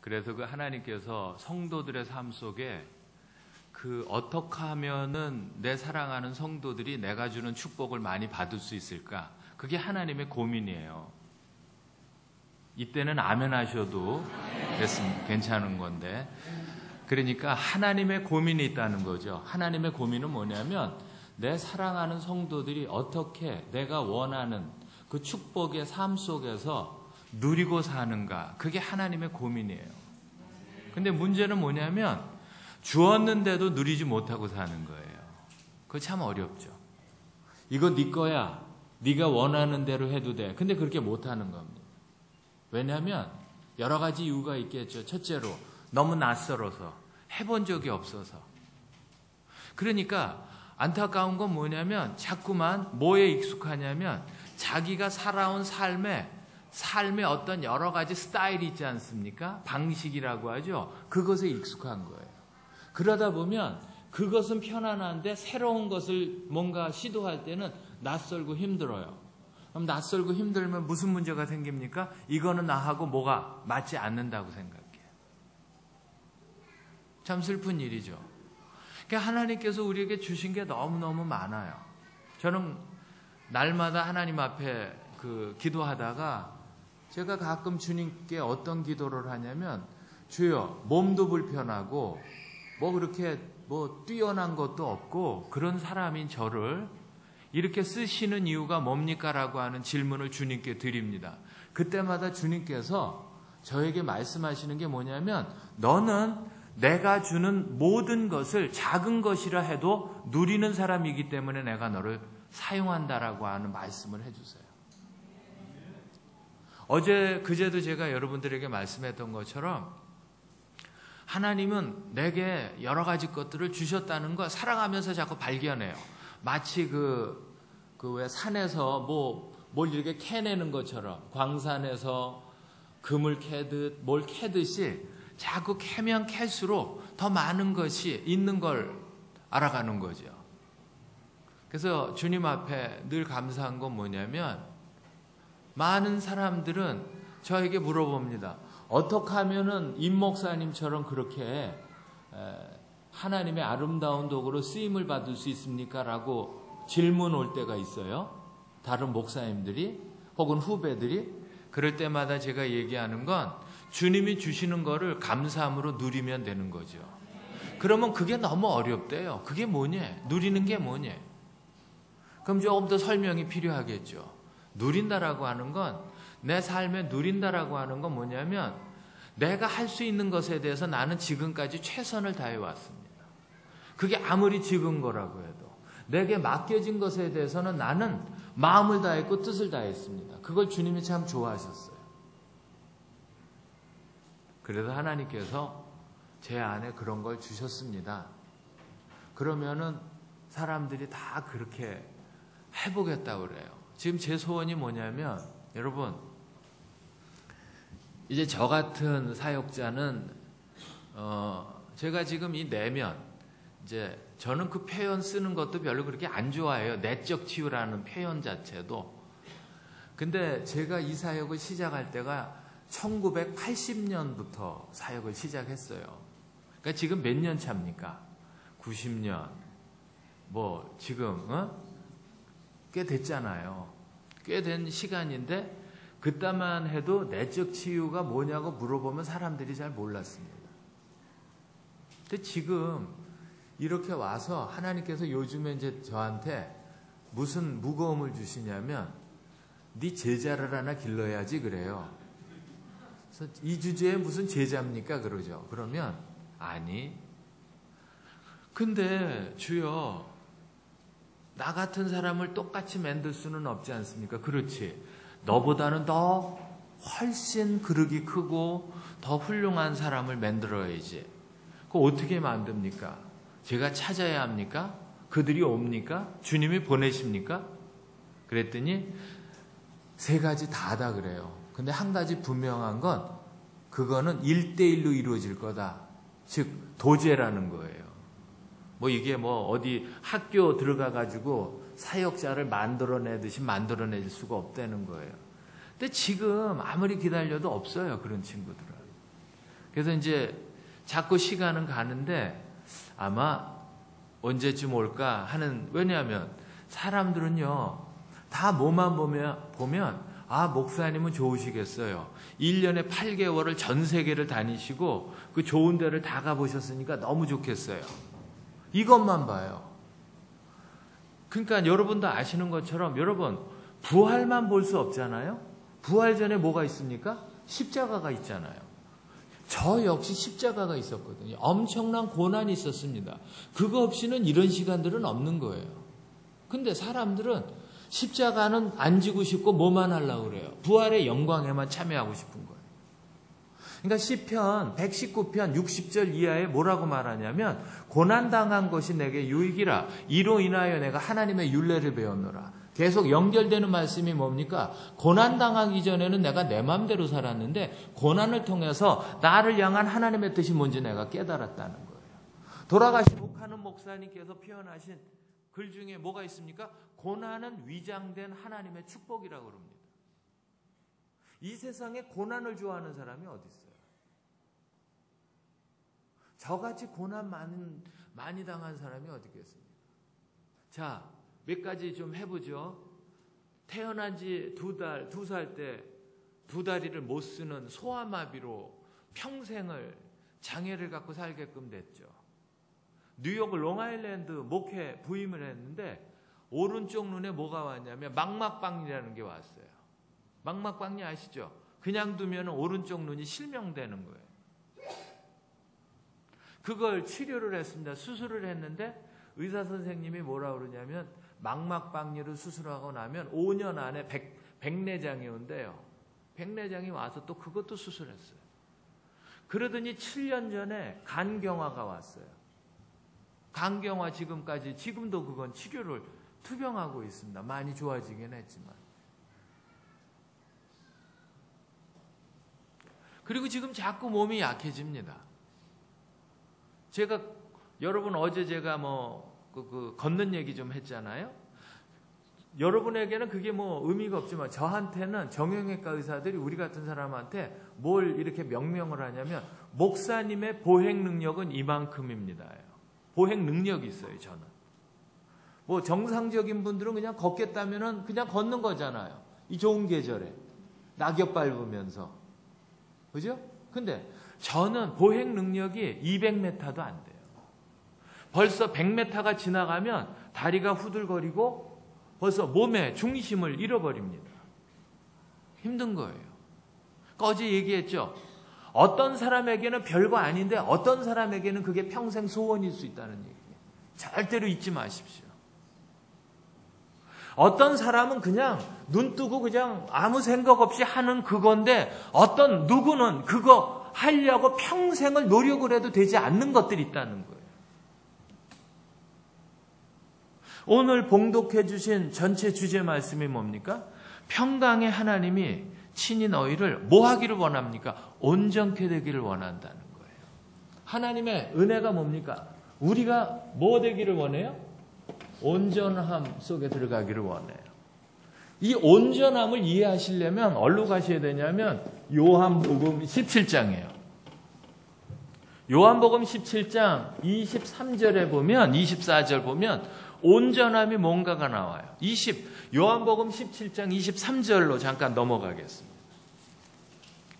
그래서 그 하나님께서 성도들의 삶 속에 그 어떻게 하면은 내 사랑하는 성도들이 내가 주는 축복을 많이 받을 수 있을까? 그게 하나님의 고민이에요. 이때는 아멘 하셔도 괜찮은 건데. 그러니까 하나님의 고민이 있다는 거죠. 하나님의 고민은 뭐냐면 내 사랑하는 성도들이 어떻게 내가 원하는 그 축복의 삶 속에서 누리고 사는가. 그게 하나님의 고민이에요. 근데 문제는 뭐냐면 주었는데도 누리지 못하고 사는 거예요. 그거 참 어렵죠. 이거 네 거야. 네가 원하는 대로 해도 돼. 근데 그렇게 못하는 겁니다. 왜냐하면 여러 가지 이유가 있겠죠. 첫째로 너무 낯설어서 해본 적이 없어서. 그러니까 안타까운 건 뭐냐면 자꾸만 뭐에 익숙하냐면 자기가 살아온 삶의 어떤 여러 가지 스타일이 있지 않습니까? 방식이라고 하죠. 그것에 익숙한 거예요. 그러다 보면 그것은 편안한데 새로운 것을 뭔가 시도할 때는 낯설고 힘들어요. 그럼 낯설고 힘들면 무슨 문제가 생깁니까? 이거는 나하고 뭐가 맞지 않는다고 생각해요. 참 슬픈 일이죠. 그러니까 하나님께서 우리에게 주신 게 너무너무 많아요. 저는 날마다 하나님 앞에 기도하다가 제가 가끔 주님께 어떤 기도를 하냐면 주여 몸도 불편하고 그렇게 뛰어난 것도 없고 그런 사람인 저를 이렇게 쓰시는 이유가 뭡니까? 라고 하는 질문을 주님께 드립니다. 그때마다 주님께서 저에게 말씀하시는 게 뭐냐면 너는 내가 주는 모든 것을 작은 것이라 해도 누리는 사람이기 때문에 내가 너를 사용한다라고 하는 말씀을 해주세요. 그제도 제가 여러분들에게 말씀했던 것처럼 하나님은 내게 여러 가지 것들을 주셨다는 걸 살아가면서 자꾸 발견해요. 마치 왜 산에서 뭘 이렇게 캐내는 것처럼 광산에서 금을 캐듯 뭘 캐듯이 자꾸 캐면 캘수록 더 많은 것이 있는 걸 알아가는 거죠. 그래서 주님 앞에 늘 감사한 건 뭐냐면 많은 사람들은 저에게 물어봅니다. 어떻게 하면은 임 목사님처럼 그렇게 하나님의 아름다운 도구로 쓰임을 받을 수 있습니까? 라고 질문 올 때가 있어요. 다른 목사님들이 혹은 후배들이. 그럴 때마다 제가 얘기하는 건 주님이 주시는 거를 감사함으로 누리면 되는 거죠. 그러면 그게 너무 어렵대요. 그게 뭐냐? 누리는 게 뭐냐? 그럼 조금 더 설명이 필요하겠죠. 누린다라고 하는 건 내 삶에 누린다라고 하는 건 뭐냐면 내가 할 수 있는 것에 대해서 나는 지금까지 최선을 다해 왔습니다. 그게 아무리 적은 거라고 해도 내게 맡겨진 것에 대해서는 나는 마음을 다했고 뜻을 다했습니다. 그걸 주님이 참 좋아하셨어요. 그래서 하나님께서 제 안에 그런 걸 주셨습니다. 그러면은 사람들이 다 그렇게 해보겠다고 그래요. 지금 제 소원이 뭐냐면 여러분 이제 저 같은 사역자는 제가 지금 이 내면 이제 저는 그 표현 쓰는 것도 별로 그렇게 안 좋아해요. 내적 치유라는 표현 자체도. 근데 제가 이 사역을 시작할 때가 1980년부터 사역을 시작했어요. 그러니까 지금 몇 년 차입니까? 90년. 지금 꽤 됐잖아요. 꽤 된 시간인데 그때만 해도 내적 치유가 뭐냐고 물어보면 사람들이 잘 몰랐습니다. 근데 지금 이렇게 와서 하나님께서 요즘에 이제 저한테 무슨 무거움을 주시냐면 네 제자를 하나 길러야지 그래요. 그래서 이 주제에 무슨 제자입니까? 그러죠. 그러면 아니. 근데 주여 나 같은 사람을 똑같이 만들 수는 없지 않습니까? 그렇지. 너보다는 더 훨씬 그릇이 크고 더 훌륭한 사람을 만들어야지. 그거 어떻게 만듭니까? 제가 찾아야 합니까? 그들이 옵니까? 주님이 보내십니까? 그랬더니 3가지 다다 그래요. 근데 한 가지 분명한 건 그거는 1대1로 이루어질 거다. 즉 도제라는 거예요. 이게 어디 학교 들어가가지고 사역자를 만들어내듯이 만들어낼 수가 없다는 거예요. 근데 지금 아무리 기다려도 없어요. 그런 친구들은. 그래서 이제 자꾸 시간은 가는데 아마 언제쯤 올까 하는, 왜냐하면 사람들은요 다 뭐만 보면 아, 목사님은 좋으시겠어요. 1년에 8개월을 전 세계를 다니시고 그 좋은 데를 다 가보셨으니까 너무 좋겠어요. 이것만 봐요. 그러니까 여러분도 아시는 것처럼 여러분 부활만 볼 수 없잖아요. 부활 전에 뭐가 있습니까? 십자가가 있잖아요. 저 역시 십자가가 있었거든요. 엄청난 고난이 있었습니다. 그거 없이는 이런 시간들은 없는 거예요. 근데 사람들은 십자가는 안 지고 싶고 뭐만 하려고 그래요? 부활의 영광에만 참여하고 싶은 거예요. 그러니까 시편 119편 60절 이하에 뭐라고 말하냐면 고난당한 것이 내게 유익이라 이로 인하여 내가 하나님의 율례를 배웠노라. 계속 연결되는 말씀이 뭡니까? 고난당하기 전에는 내가 내 마음대로 살았는데 고난을 통해서 나를 향한 하나님의 뜻이 뭔지 내가 깨달았다는 거예요. 돌아가신 옥하는 목사님께서 표현하신 글 중에 뭐가 있습니까? 고난은 위장된 하나님의 축복이라고 그럽니다. 이 세상에 고난을 좋아하는 사람이 어디 있어요? 저같이 고난 많이 당한 사람이 어디 있겠습니까? 자, 몇 가지 좀 해보죠. 태어난 지 2살 때 2다리를 못 쓰는 소아마비로 평생을 장애를 갖고 살게끔 됐죠. 뉴욕 롱아일랜드 목회 부임을 했는데 오른쪽 눈에 뭐가 왔냐면 망막박리라는 게 왔어요. 망막박리 아시죠? 그냥 두면 오른쪽 눈이 실명되는 거예요. 그걸 치료를 했습니다. 수술을 했는데 의사 선생님이 뭐라 그러냐면 망막박리를 수술하고 나면 5년 안에 백내장이 온대요. 백내장이 와서 또 그것도 수술했어요. 그러더니 7년 전에 간경화가 왔어요. 간경화 지금도 그건 치료를 투병하고 있습니다. 많이 좋아지긴 했지만. 그리고 지금 자꾸 몸이 약해집니다. 여러분 어제 제가 걷는 얘기 좀 했잖아요. 여러분에게는 그게 의미가 없지만 저한테는 정형외과 의사들이 우리 같은 사람한테 뭘 이렇게 명명을 하냐면 목사님의 보행 능력은 이만큼입니다. 보행 능력이 있어요, 저는. 정상적인 분들은 그냥 걷겠다면은 그냥 걷는 거잖아요. 이 좋은 계절에. 낙엽 밟으면서. 그죠? 근데 저는 보행 능력이 200m도 안 돼요. 벌써 100m가 지나가면 다리가 후들거리고 벌써 몸의 중심을 잃어버립니다. 힘든 거예요. 어제 얘기했죠. 어떤 사람에게는 별거 아닌데 어떤 사람에게는 그게 평생 소원일 수 있다는 얘기예요. 절대로 잊지 마십시오. 어떤 사람은 그냥 눈 뜨고 그냥 아무 생각 없이 하는 그건데 어떤 누구는 그거 하려고 평생을 노력을 해도 되지 않는 것들이 있다는 거예요. 오늘 봉독해 주신 전체 주제 말씀이 뭡니까? 평강의 하나님이 친히 너희를 뭐 하기를 원합니까? 온전케 되기를 원한다는 거예요. 하나님의 은혜가 뭡니까? 우리가 뭐 되기를 원해요? 온전함 속에 들어가기를 원해요. 이 온전함을 이해하시려면 어디로 가셔야 되냐면 요한복음 17장이에요. 요한복음 17장 23절에 보면 24절 보면 온전함이 뭔가가 나와요. 요한복음 17장 23절로 잠깐 넘어가겠습니다.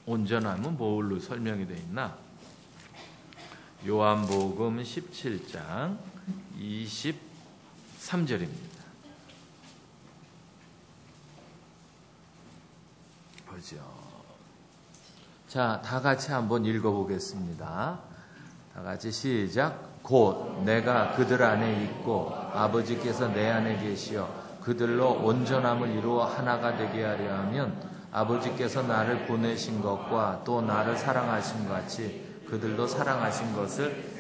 온전함은 뭘로 설명이 되어 있나? 요한복음 17장 23절입니다. 보죠. 자, 다 같이 한번 읽어보겠습니다. 다 같이 시작. 곧 내가 그들 안에 있고 아버지께서 내 안에 계시어 그들로 온전함을 이루어 하나가 되게 하려 하면 아버지께서 나를 보내신 것과 또 나를 사랑하신 것 같이 그들도 사랑하신 것을.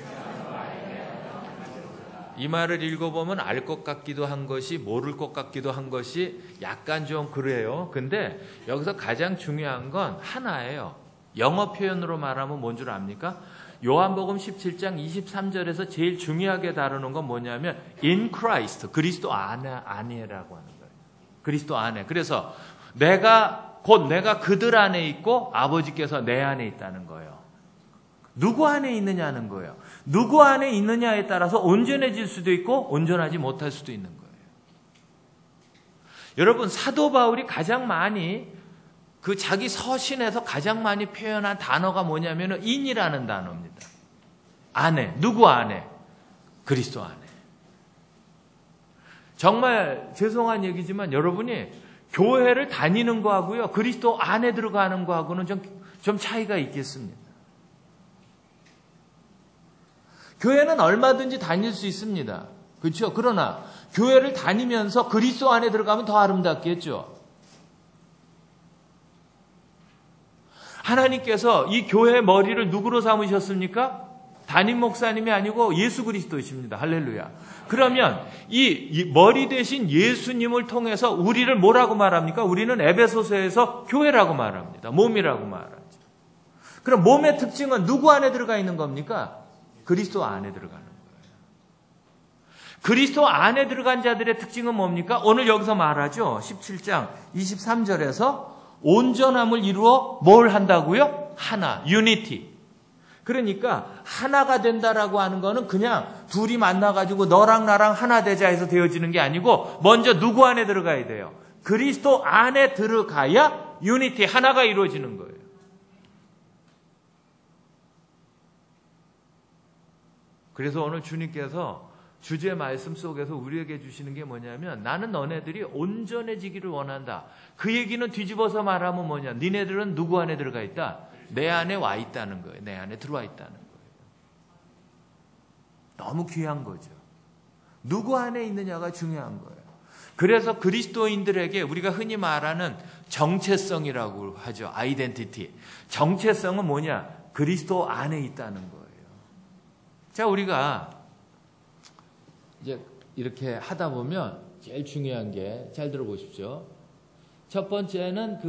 이 말을 읽어보면 알 것 같기도 한 것이 모를 것 같기도 한 것이 약간 좀 그래요. 근데 여기서 가장 중요한 건 하나예요. 영어 표현으로 말하면 뭔 줄 압니까? 요한복음 17장 23절에서 제일 중요하게 다루는 건 뭐냐면 in Christ, 그리스도 안에라고 하는 거예요. 그리스도 안에. 그래서 내가 그들 안에 있고 아버지께서 내 안에 있다는 거예요. 누구 안에 있느냐는 거예요. 누구 안에 있느냐에 따라서 온전해질 수도 있고 온전하지 못할 수도 있는 거예요. 여러분, 사도 바울이 가장 많이 그 자기 서신에서 가장 많이 표현한 단어가 뭐냐면 인이라는 단어입니다. 안에, 누구 안에? 그리스도 안에. 정말 죄송한 얘기지만 여러분이 교회를 다니는 거하고요, 그리스도 안에 들어가는 거하고는 좀 차이가 있겠습니다. 교회는 얼마든지 다닐 수 있습니다. 그렇죠? 그러나 교회를 다니면서 그리스도 안에 들어가면 더 아름답겠죠. 하나님께서 이 교회의 머리를 누구로 삼으셨습니까? 담임 목사님이 아니고 예수 그리스도이십니다. 할렐루야. 그러면 이 머리 대신 예수님을 통해서 우리를 뭐라고 말합니까? 우리는 에베소서에서 교회라고 말합니다. 몸이라고 말하죠. 그럼 몸의 특징은 누구 안에 들어가 있는 겁니까? 그리스도 안에 들어가는 거예요. 그리스도 안에 들어간 자들의 특징은 뭡니까? 오늘 여기서 말하죠. 17장 23절에서 온전함을 이루어 뭘 한다고요? 하나, 유니티. 그러니까 하나가 된다라고 하는 거는 그냥 둘이 만나가지고 너랑 나랑 하나 되자 해서 되어지는 게 아니고 먼저 누구 안에 들어가야 돼요? 그리스도 안에 들어가야 유니티, 하나가 이루어지는 거예요. 그래서 오늘 주님께서 주제 말씀 속에서 우리에게 주시는 게 뭐냐면 나는 너네들이 온전해지기를 원한다. 그 얘기는 뒤집어서 말하면 뭐냐? 니네들은 누구 안에 들어가 있다? 내 안에 와 있다는 거예요. 내 안에 들어와 있다는 거예요. 너무 귀한 거죠. 누구 안에 있느냐가 중요한 거예요. 그래서 그리스도인들에게 우리가 흔히 말하는 정체성이라고 하죠. 아이덴티티. 정체성은 뭐냐? 그리스도 안에 있다는 거예요. 자, 우리가 이제 이렇게 하다 보면 제일 중요한 게 잘 들어보십시오. 첫 번째는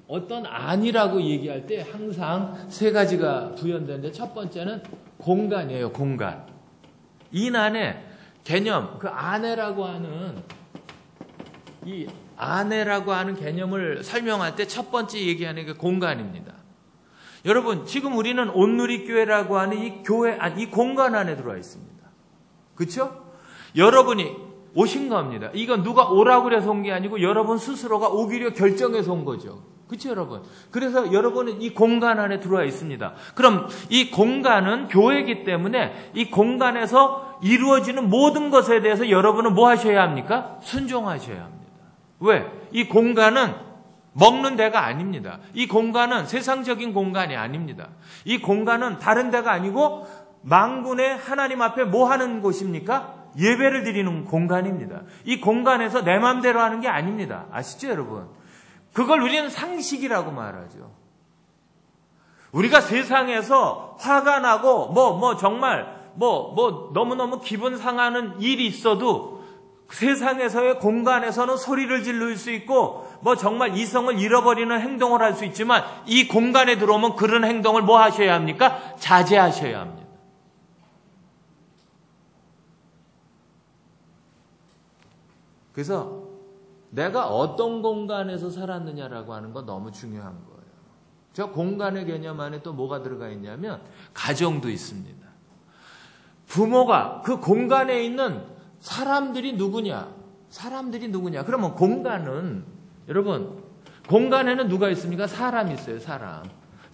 어떤 안이라고 얘기할 때 항상 세 가지가 부연되는데 첫 번째는 공간이에요. 공간. 인 안에 개념, 그 아내라고 하는 이 아내라고 하는 개념을 설명할 때 첫 번째 얘기하는 게 공간입니다. 여러분, 지금 우리는 온누리교회라고 하는 이 교회, 이 공간 안에 들어와 있습니다. 그렇죠? 여러분이 오신 겁니다. 이건 누가 오라고 그래서 온 게 아니고 여러분 스스로가 오기로 결정해서 온 거죠. 그렇죠, 여러분? 그래서 여러분은 이 공간 안에 들어와 있습니다. 그럼 이 공간은 교회이기 때문에 이 공간에서 이루어지는 모든 것에 대해서 여러분은 뭐 하셔야 합니까? 순종하셔야 합니다. 왜? 이 공간은 먹는 데가 아닙니다. 이 공간은 세상적인 공간이 아닙니다. 이 공간은 다른 데가 아니고 만군의 하나님 앞에 뭐 하는 곳입니까? 예배를 드리는 공간입니다. 이 공간에서 내 마음대로 하는 게 아닙니다. 아시죠, 여러분? 그걸 우리는 상식이라고 말하죠. 우리가 세상에서 화가 나고 정말 너무너무 기분 상하는 일이 있어도 세상에서의 공간에서는 소리를 지를 수 있고 정말 이성을 잃어버리는 행동을 할 수 있지만 이 공간에 들어오면 그런 행동을 뭐 하셔야 합니까? 자제하셔야 합니다. 그래서 내가 어떤 공간에서 살았느냐라고 하는 건 너무 중요한 거예요. 저 공간의 개념 안에 또 뭐가 들어가 있냐면 가정도 있습니다. 부모가 그 공간에 있는 사람들이 누구냐? 그러면 공간은, 여러분, 공간에는 누가 있습니까? 사람이 있어요, 사람.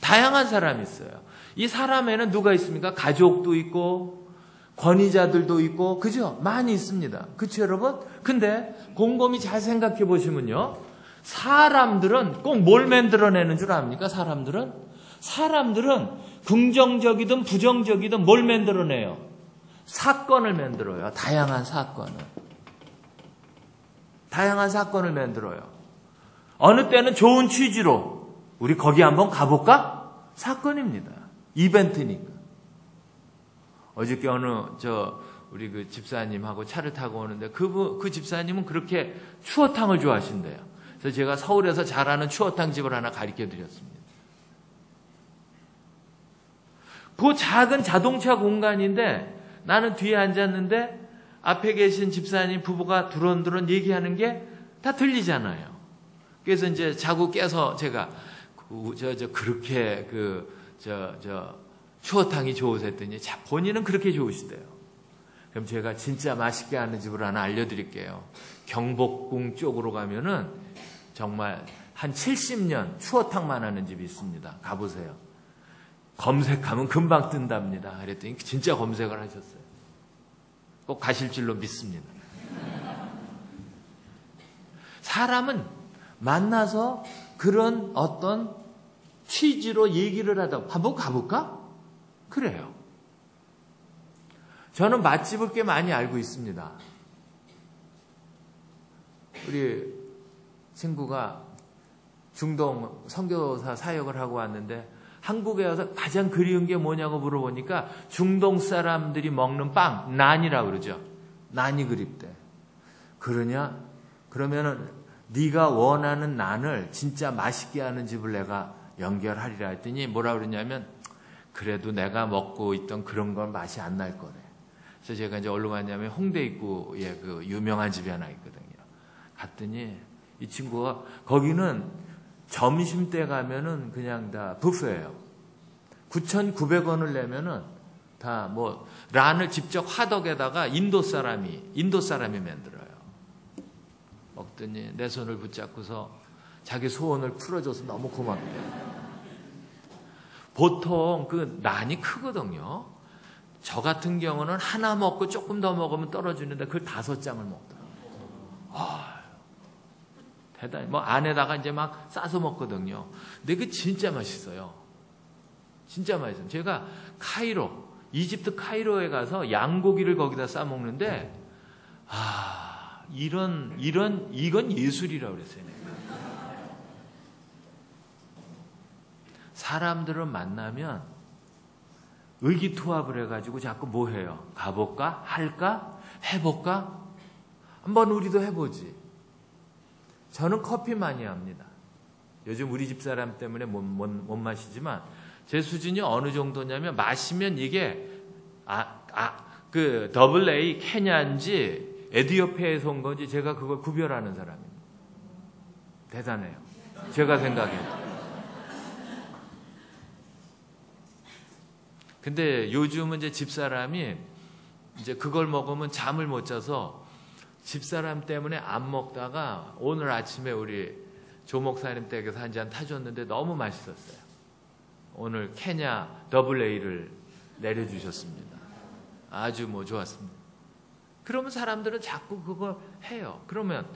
다양한 사람이 있어요. 이 사람에는 누가 있습니까? 가족도 있고, 권위자들도 있고, 그죠? 많이 있습니다. 그쵸, 여러분? 근데 곰곰이 잘 생각해 보시면요. 사람들은 꼭 뭘 만들어내는 줄 압니까? 사람들은 긍정적이든 부정적이든 뭘 만들어내요? 사건을 만들어요. 다양한 사건을 만들어요. 어느 때는 좋은 취지로 우리 거기 한번 가볼까? 사건입니다. 이벤트니까. 어저께 우리 그 집사님하고 차를 타고 오는데 그 집사님은 그렇게 추어탕을 좋아하신대요. 그래서 제가 서울에서 잘 아는 추어탕 집을 하나 가르쳐 드렸습니다. 그 작은 자동차 공간인데 나는 뒤에 앉았는데 앞에 계신 집사님 부부가 두런두런 얘기하는 게 다 들리잖아요. 그래서 이제 자고 깨서 제가 그렇게 추어탕이 좋으셨더니 본인은 그렇게 좋으시대요. 그럼 제가 진짜 맛있게 하는 집을 하나 알려드릴게요. 경복궁 쪽으로 가면은 정말 한 70년 추어탕만 하는 집이 있습니다. 가보세요. 검색하면 금방 뜬답니다. 그랬더니 진짜 검색을 하셨어요. 꼭 가실 줄로 믿습니다. 사람은 만나서 그런 어떤 취지로 얘기를 하다 한번 가볼까? 그래요. 저는 맛집을 꽤 많이 알고 있습니다. 우리 친구가 중동 선교사 사역을 하고 왔는데 한국에 와서 가장 그리운 게 뭐냐고 물어보니까 중동 사람들이 먹는 빵, 난이라고 그러죠. 난이 그립대. 그러면은 네가 원하는 난을 진짜 맛있게 하는 집을 내가 연결하리라 했더니 뭐라 그러냐면 그래도 내가 먹고 있던 그런 건 맛이 안 날 거래. 그래서 제가 이제 어디로 갔냐면 홍대 입구에 그 유명한 집이 하나 있거든요. 갔더니 이 친구가 거기는 점심때 가면은 그냥 다 뷔페예요. 9,900원을 내면은 다 뭐 란을 직접 화덕에다가 인도 사람이 만들어요. 먹더니 내 손을 붙잡고서 자기 소원을 풀어줘서 너무 고맙대요. 보통 그 난이 크거든요. 저 같은 경우는 하나 먹고 조금 더 먹으면 떨어지는데 그걸 5장을 먹더라고요. 대단히 뭐 안에다가 이제 막 싸서 먹거든요. 근데 그 진짜 맛있어요. 진짜 맛있어요. 제가 이집트 카이로에 가서 양고기를 거기다 싸 먹는데 이건 예술이라고 그랬어요. 사람들을 만나면 의기투합을 해가지고 자꾸 뭐 해요? 가볼까? 할까? 해볼까? 한번 우리도 해보지. 저는 커피 많이 합니다. 요즘 우리 집 사람 때문에 못 마시지만 제 수준이 어느 정도냐면 마시면 이게 그 AA 케냐인지 에티오피아에서 온 건지 제가 그걸 구별하는 사람입니다. 대단해요. 제가 생각해도. 근데 요즘은 이제 집사람이 이제 그걸 먹으면 잠을 못 자서 집사람 때문에 안 먹다가 오늘 아침에 우리 조 목사님 댁에서 한 잔 타줬는데 너무 맛있었어요. 오늘 케냐 AA를 내려주셨습니다. 아주 좋았습니다. 그러면 사람들은 자꾸 그걸 해요. 그러면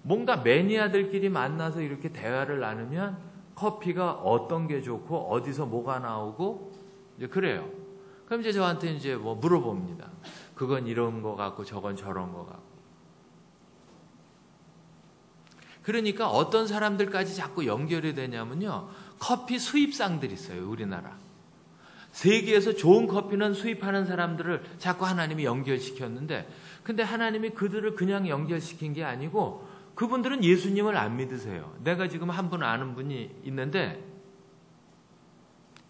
뭔가 매니아들끼리 만나서 이렇게 대화를 나누면 커피가 어떤 게 좋고 어디서 뭐가 나오고 이제 그래요. 그럼 이제 저한테 이제 뭐 물어봅니다. 그건 이런 거 같고 저건 저런 거 같고. 그러니까 어떤 사람들까지 자꾸 연결이 되냐면요. 커피 수입상들이 있어요. 우리나라. 세계에서 좋은 커피는 수입하는 사람들을 자꾸 하나님이 연결시켰는데 근데 하나님이 그들을 그냥 연결시킨 게 아니고 그분들은 예수님을 안 믿으세요. 내가 지금 한 분 아는 분이 있는데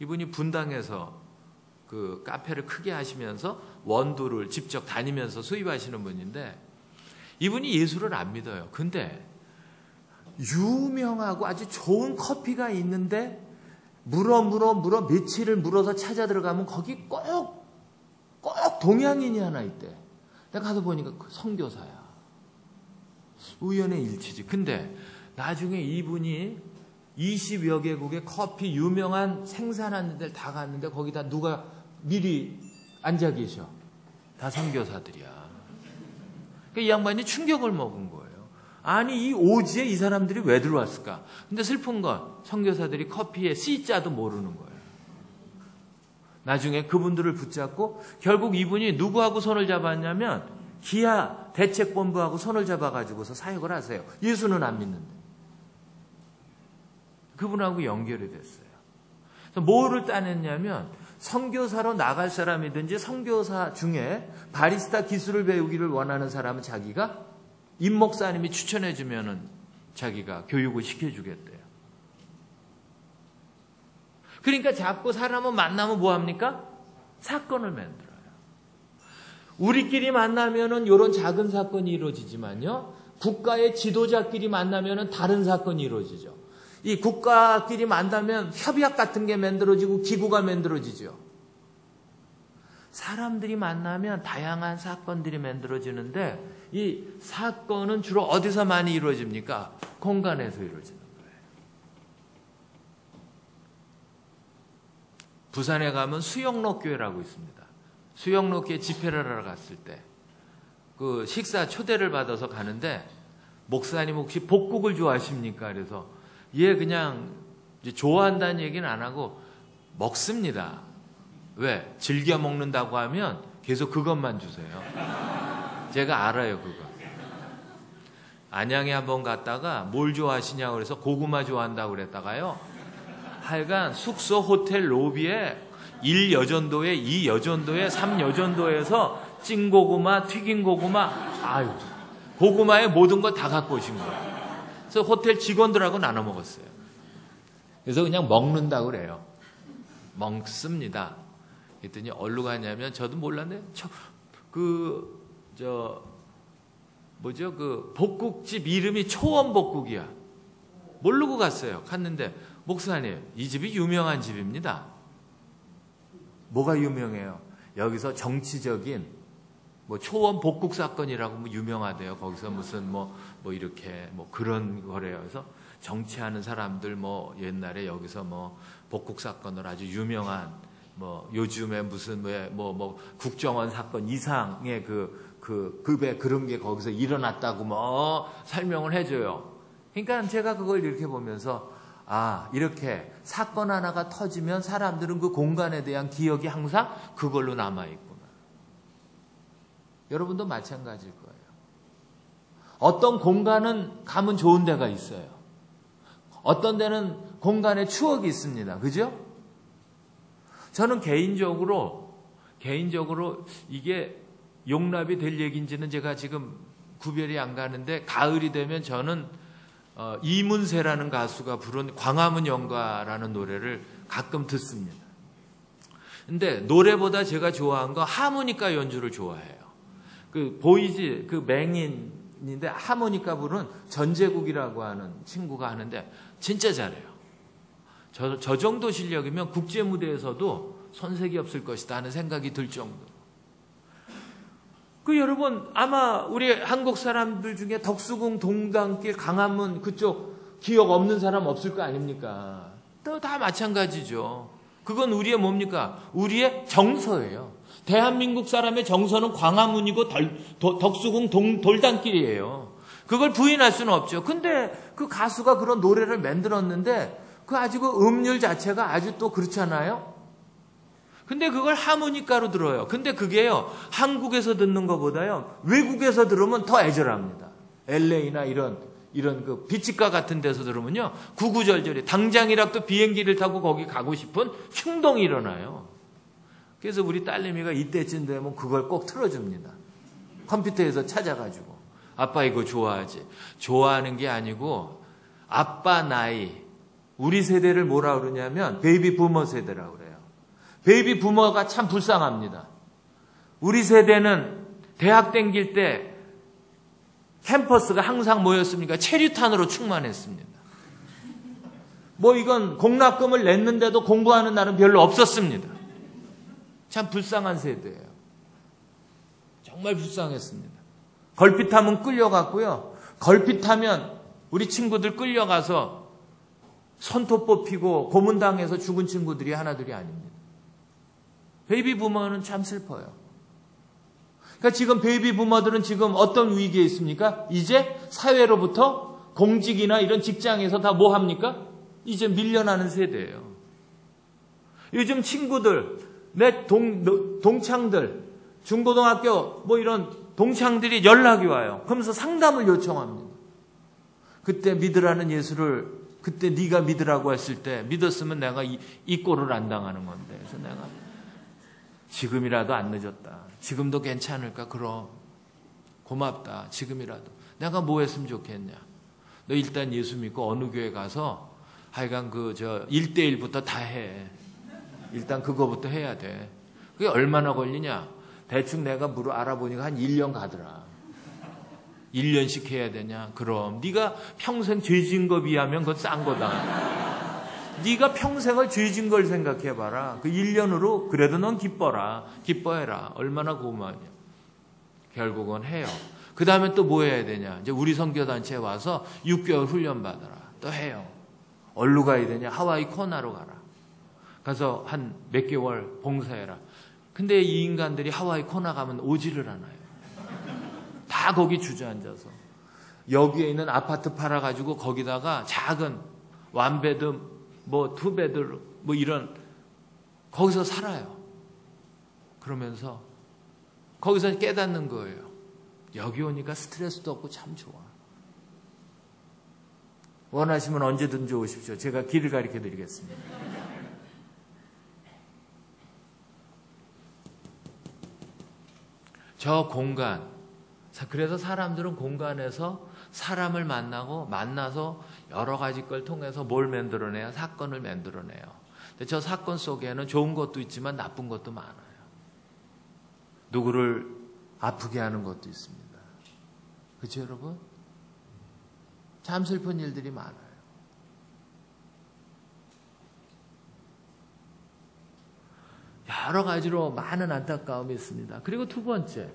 이분이 분당에서 그 카페를 크게 하시면서 원두를 직접 다니면서 수입하시는 분인데 이분이 예수를 안 믿어요. 근데 유명하고 아주 좋은 커피가 있는데 물어 며칠을 물어서 찾아 들어가면 거기 꼭 동양인이 하나 있대. 내가 가서 보니까 그 선교사야. 우연의 일치지. 근데 나중에 이분이 20여 개국의 커피 유명한 생산하는 데를 다 갔는데 거기다 누가 미리 앉아 계셔. 다 선교사들이야. 그러니까 이 양반이 충격을 먹은 거예요. 아니 이 오지에 이 사람들이 왜 들어왔을까? 근데 슬픈 건 선교사들이 커피에 C자도 모르는 거예요. 나중에 그분들을 붙잡고 결국 이분이 누구하고 손을 잡았냐면 기아 대책본부하고 손을 잡아가지고서 사역을 하세요. 예수는 안 믿는데. 그분하고 연결이 됐어요. 그래서 뭐를 따냈냐면 선교사로 나갈 사람이든지 선교사 중에 바리스타 기술을 배우기를 원하는 사람은 자기가 임 목사님이 추천해 주면은 자기가 교육을 시켜주겠대요. 그러니까 자꾸 사람을 만나면 뭐 합니까? 사건을 만들어요. 우리끼리 만나면은 이런 작은 사건이 이루어지지만요. 국가의 지도자끼리 만나면은 다른 사건이 이루어지죠. 이 국가끼리 만나면 협약 같은 게 만들어지고 기구가 만들어지죠. 사람들이 만나면 다양한 사건들이 만들어지는데 이 사건은 주로 어디서 많이 이루어집니까? 공간에서 이루어지는 거예요. 부산에 가면 수영로 교회라고 있습니다. 수영로 교회 집회를 하러 갔을 때 그 식사 초대를 받아서 가는데 목사님 혹시 복국을 좋아하십니까? 그래서 얘 그냥 이제 좋아한다는 얘기는 안 하고 먹습니다. 왜? 즐겨 먹는다고 하면 계속 그것만 주세요. 제가 알아요, 그거. 안양에 한번 갔다가 뭘 좋아하시냐고 그래서 고구마 좋아한다고 그랬다가요. 하여간 숙소 호텔 로비에 1여전도에 2여전도에 3여전도에서 찐고구마, 튀긴 고구마, 아유, 고구마에 모든 거 다 갖고 오신 거예요. 그래서 호텔 직원들하고 나눠 먹었어요. 그래서 그냥 먹는다고 그래요. 먹습니다. 그랬더니 어디로 가냐면 저도 몰랐네. 복국집 이름이 초원복국이야. 모르고 갔어요. 갔는데 목사님, 이 집이 유명한 집입니다. 뭐가 유명해요? 여기서 정치적인 초원 복국 사건이라고 유명하대요. 거기서 무슨 이렇게 그런 거래요. 그래서 정치하는 사람들 옛날에 여기서 복국 사건으로 아주 유명한 요즘에 무슨 국정원 사건 이상의 급의 그런 게 거기서 일어났다고 설명을 해줘요. 그러니까 제가 그걸 이렇게 보면서 이렇게 사건 하나가 터지면 사람들은 그 공간에 대한 기억이 항상 그걸로 남아있구나. 여러분도 마찬가지일 거예요. 어떤 공간은 가면 좋은 데가 있어요. 어떤 데는 공간에 추억이 있습니다. 그죠? 저는 개인적으로 이게 용납이 될 얘기인지는 제가 지금 구별이 안 가는데 가을이 되면 저는 이문세라는 가수가 부른 광화문 연가라는 노래를 가끔 듣습니다. 근데 노래보다 제가 좋아하는 건 하모니카 연주를 좋아해요. 보이지 맹인인데 하모니카 부른 전제국이라고 하는 친구가 하는데 진짜 잘해요. 저 정도 실력이면 국제 무대에서도 손색이 없을 것이다 하는 생각이 들 정도. 여러분 아마 우리 한국 사람들 중에 덕수궁, 동단길, 강화문 그쪽 기억 없는 사람 없을 거 아닙니까? 또 다 마찬가지죠. 그건 우리의 뭡니까? 우리의 정서예요. 대한민국 사람의 정서는 광화문이고 덕수궁 돌단길이에요. 그걸 부인할 수는 없죠. 근데 그 가수가 그런 노래를 만들었는데 아주 음률 자체가 아주 또 그렇잖아요. 근데 그걸 하모니카로 들어요. 근데 그게요, 한국에서 듣는 것보다요, 외국에서 들으면 더 애절합니다. LA나 이런 비치가 같은 데서 들으면요, 구구절절히 당장이라도 비행기를 타고 거기 가고 싶은 충동이 일어나요. 그래서 우리 딸내미가 이때쯤 되면 그걸 꼭 틀어줍니다. 컴퓨터에서 찾아가지고. 아빠 이거 좋아하지? 좋아하는 게 아니고, 아빠 나이, 우리 세대를 뭐라 그러냐면, 베이비 부머 세대라고 그래요. 베이비 부머가 참 불쌍합니다. 우리 세대는 대학 다닐 때 캠퍼스가 항상 뭐였습니까? 체류탄으로 충만했습니다. 이건 공납금을 냈는데도 공부하는 날은 별로 없었습니다. 참 불쌍한 세대예요. 정말 불쌍했습니다. 걸핏하면 끌려갔고요. 걸핏하면 우리 친구들 끌려가서 손톱 뽑히고 고문당해서 죽은 친구들이 하나둘이 아닙니다. 베이비 부머는 참 슬퍼요. 그러니까 지금 베이비 부머들은 지금 어떤 위기에 있습니까? 이제 사회로부터 공직이나 이런 직장에서 다 뭐 합니까? 이제 밀려나는 세대예요. 요즘 친구들, 내 동창들, 중고등학교 이런 동창들이 연락이 와요. 그러면서 상담을 요청합니다. 그때 믿으라는 예수를 그때 네가 믿으라고 했을 때 믿었으면 내가 이 꼴을 안 당하는 건데. 그래서 내가 지금이라도 안 늦었다. 지금도 괜찮을까? 그럼 고맙다. 지금이라도. 내가 뭐 했으면 좋겠냐? 너 일단 예수 믿고 어느 교회 가서 하여간 1대1부터 다 해. 일단 그거부터 해야 돼. 그게 얼마나 걸리냐? 대충 내가 알아보니까 한 1년 가더라. 1년씩 해야 되냐? 그럼 네가 평생 죄진 거 비하면 그건 싼 거다. 네가 평생을 죄진 걸 생각해봐라. 그 1년으로 그래도 넌 기뻐라. 기뻐해라. 얼마나 고마우냐. 결국은 해요. 그 다음에 또 뭐 해야 되냐? 이제 우리 선교단체에 와서 6개월 훈련 받아라. 또 해요. 어디로 가야 되냐? 하와이 코나로 가라. 가서 한 몇 개월 봉사해라. 근데 이 인간들이 하와이 코나 가면 오지를 않아요. 다 거기 주저앉아서 여기에 있는 아파트 팔아가지고 거기다가 작은 완베드 뭐 투베드 뭐 이런 거기서 살아요. 그러면서 거기서 깨닫는 거예요. 여기 오니까 스트레스도 없고 참 좋아. 원하시면 언제든지 오십시오. 제가 길을 가르쳐 드리겠습니다. 저 공간, 그래서 사람들은 공간에서 사람을 만나서 여러 가지 걸 통해서 뭘 만들어내요? 사건을 만들어내요. 근데 저 사건 속에는 좋은 것도 있지만 나쁜 것도 많아요. 누구를 아프게 하는 것도 있습니다. 그렇죠, 여러분? 참 슬픈 일들이 많아요. 여러 가지로 많은 안타까움이 있습니다. 그리고 두 번째,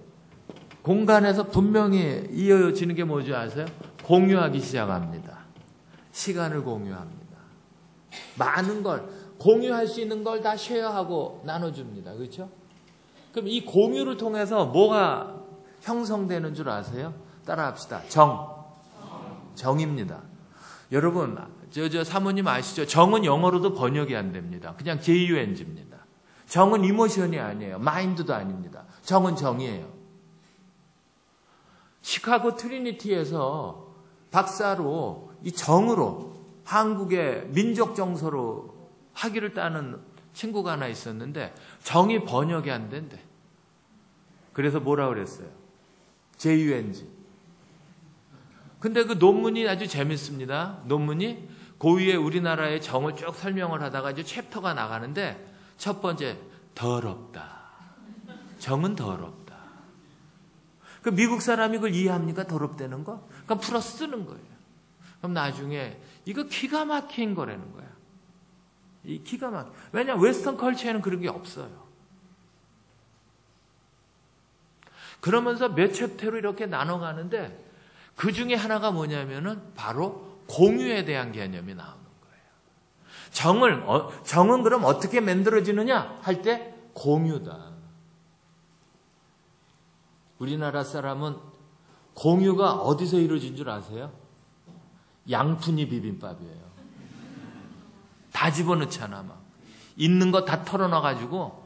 공간에서 분명히 이어지는 게 뭔지 아세요? 공유하기 시작합니다. 시간을 공유합니다. 많은 걸, 공유할 수 있는 걸 다 쉐어하고 나눠줍니다. 그렇죠? 그럼 이 공유를 통해서 뭐가 형성되는 줄 아세요? 따라합시다. 정입니다. 여러분, 저 사모님 아시죠? 정은 영어로도 번역이 안 됩니다. 그냥 JUNG입니다. 정은 이모션이 아니에요. 마인드도 아닙니다. 정은 정이에요. 시카고 트리니티에서 박사로 이 정으로 한국의 민족 정서로 학위를 따는 친구가 하나 있었는데 정이 번역이 안 된대. 그래서 뭐라 그랬어요? JUNG. 근데 그 논문이 아주 재밌습니다. 논문이 고유의 우리나라의 정을 쭉 설명을 하다가 이제 챕터가 나가는데 첫 번째, 더럽다. 정은 더럽다. 그 미국 사람이 그걸 이해합니까? 더럽다는 거? 그럼 풀어서 쓰는 거예요. 그럼 나중에 이거 기가 막힌 거라는 거야. 이 기가 막혀. 왜냐? 웨스턴 컬처에는 그런 게 없어요. 그러면서 몇 챕터로 이렇게 나눠가는데 그 중에 하나가 뭐냐면은 바로 공유에 대한 개념이 나오는 거예요. 정은 그럼 어떻게 만들어지느냐 할 때 공유다. 우리나라 사람은 공유가 어디서 이루어진 줄 아세요? 양푼이 비빔밥이에요. 다 집어넣잖아. 막 있는 거 다 털어놔가지고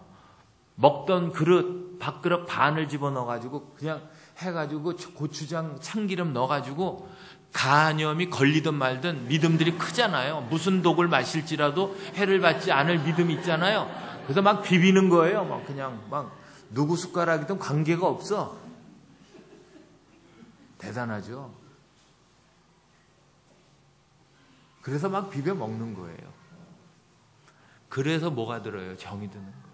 먹던 그릇, 밥그릇 반을 집어넣어가지고 그냥 해가지고 고추장, 참기름 넣어가지고 간염이 걸리든 말든 믿음들이 크잖아요. 무슨 독을 마실지라도 해를 받지 않을 믿음이 있잖아요. 그래서 막 비비는 거예요. 막 그냥 막 누구 숟가락이든 관계가 없어. 대단하죠. 그래서 막 비벼 먹는 거예요. 그래서 뭐가 들어요? 정이 드는 거예요.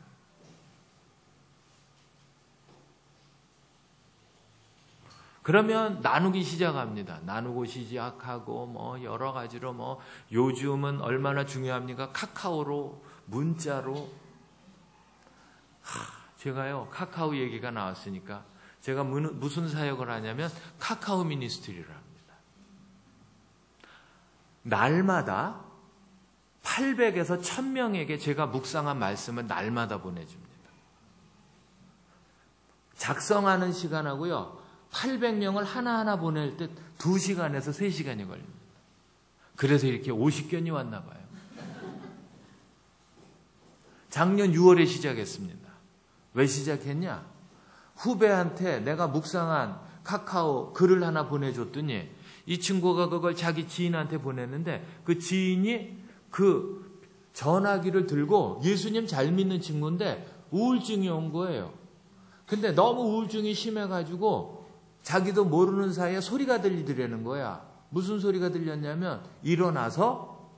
그러면 나누기 시작합니다. 나누고 시작하고 뭐 여러 가지로 뭐 요즘은 얼마나 중요합니까? 카카오로, 문자로. 제가요 카카오 얘기가 나왔으니까 제가 무슨 사역을 하냐면 카카오 미니스트리를 합니다. 날마다 800에서 1000명에게 제가 묵상한 말씀을 날마다 보내줍니다. 작성하는 시간하고요 800명을 하나하나 보낼 때 2시간에서 3시간이 걸립니다. 그래서 이렇게 50견이 왔나 봐요. 작년 6월에 시작했습니다. 왜 시작했냐? 후배한테 내가 묵상한 카카오 글을 하나 보내줬더니 이 친구가 그걸 자기 지인한테 보냈는데 그 지인이 그 전화기를 들고 예수님 잘 믿는 친구인데 우울증이 온 거예요. 근데 너무 우울증이 심해가지고 자기도 모르는 사이에 소리가 들리더라는 거야. 무슨 소리가 들렸냐면 일어나서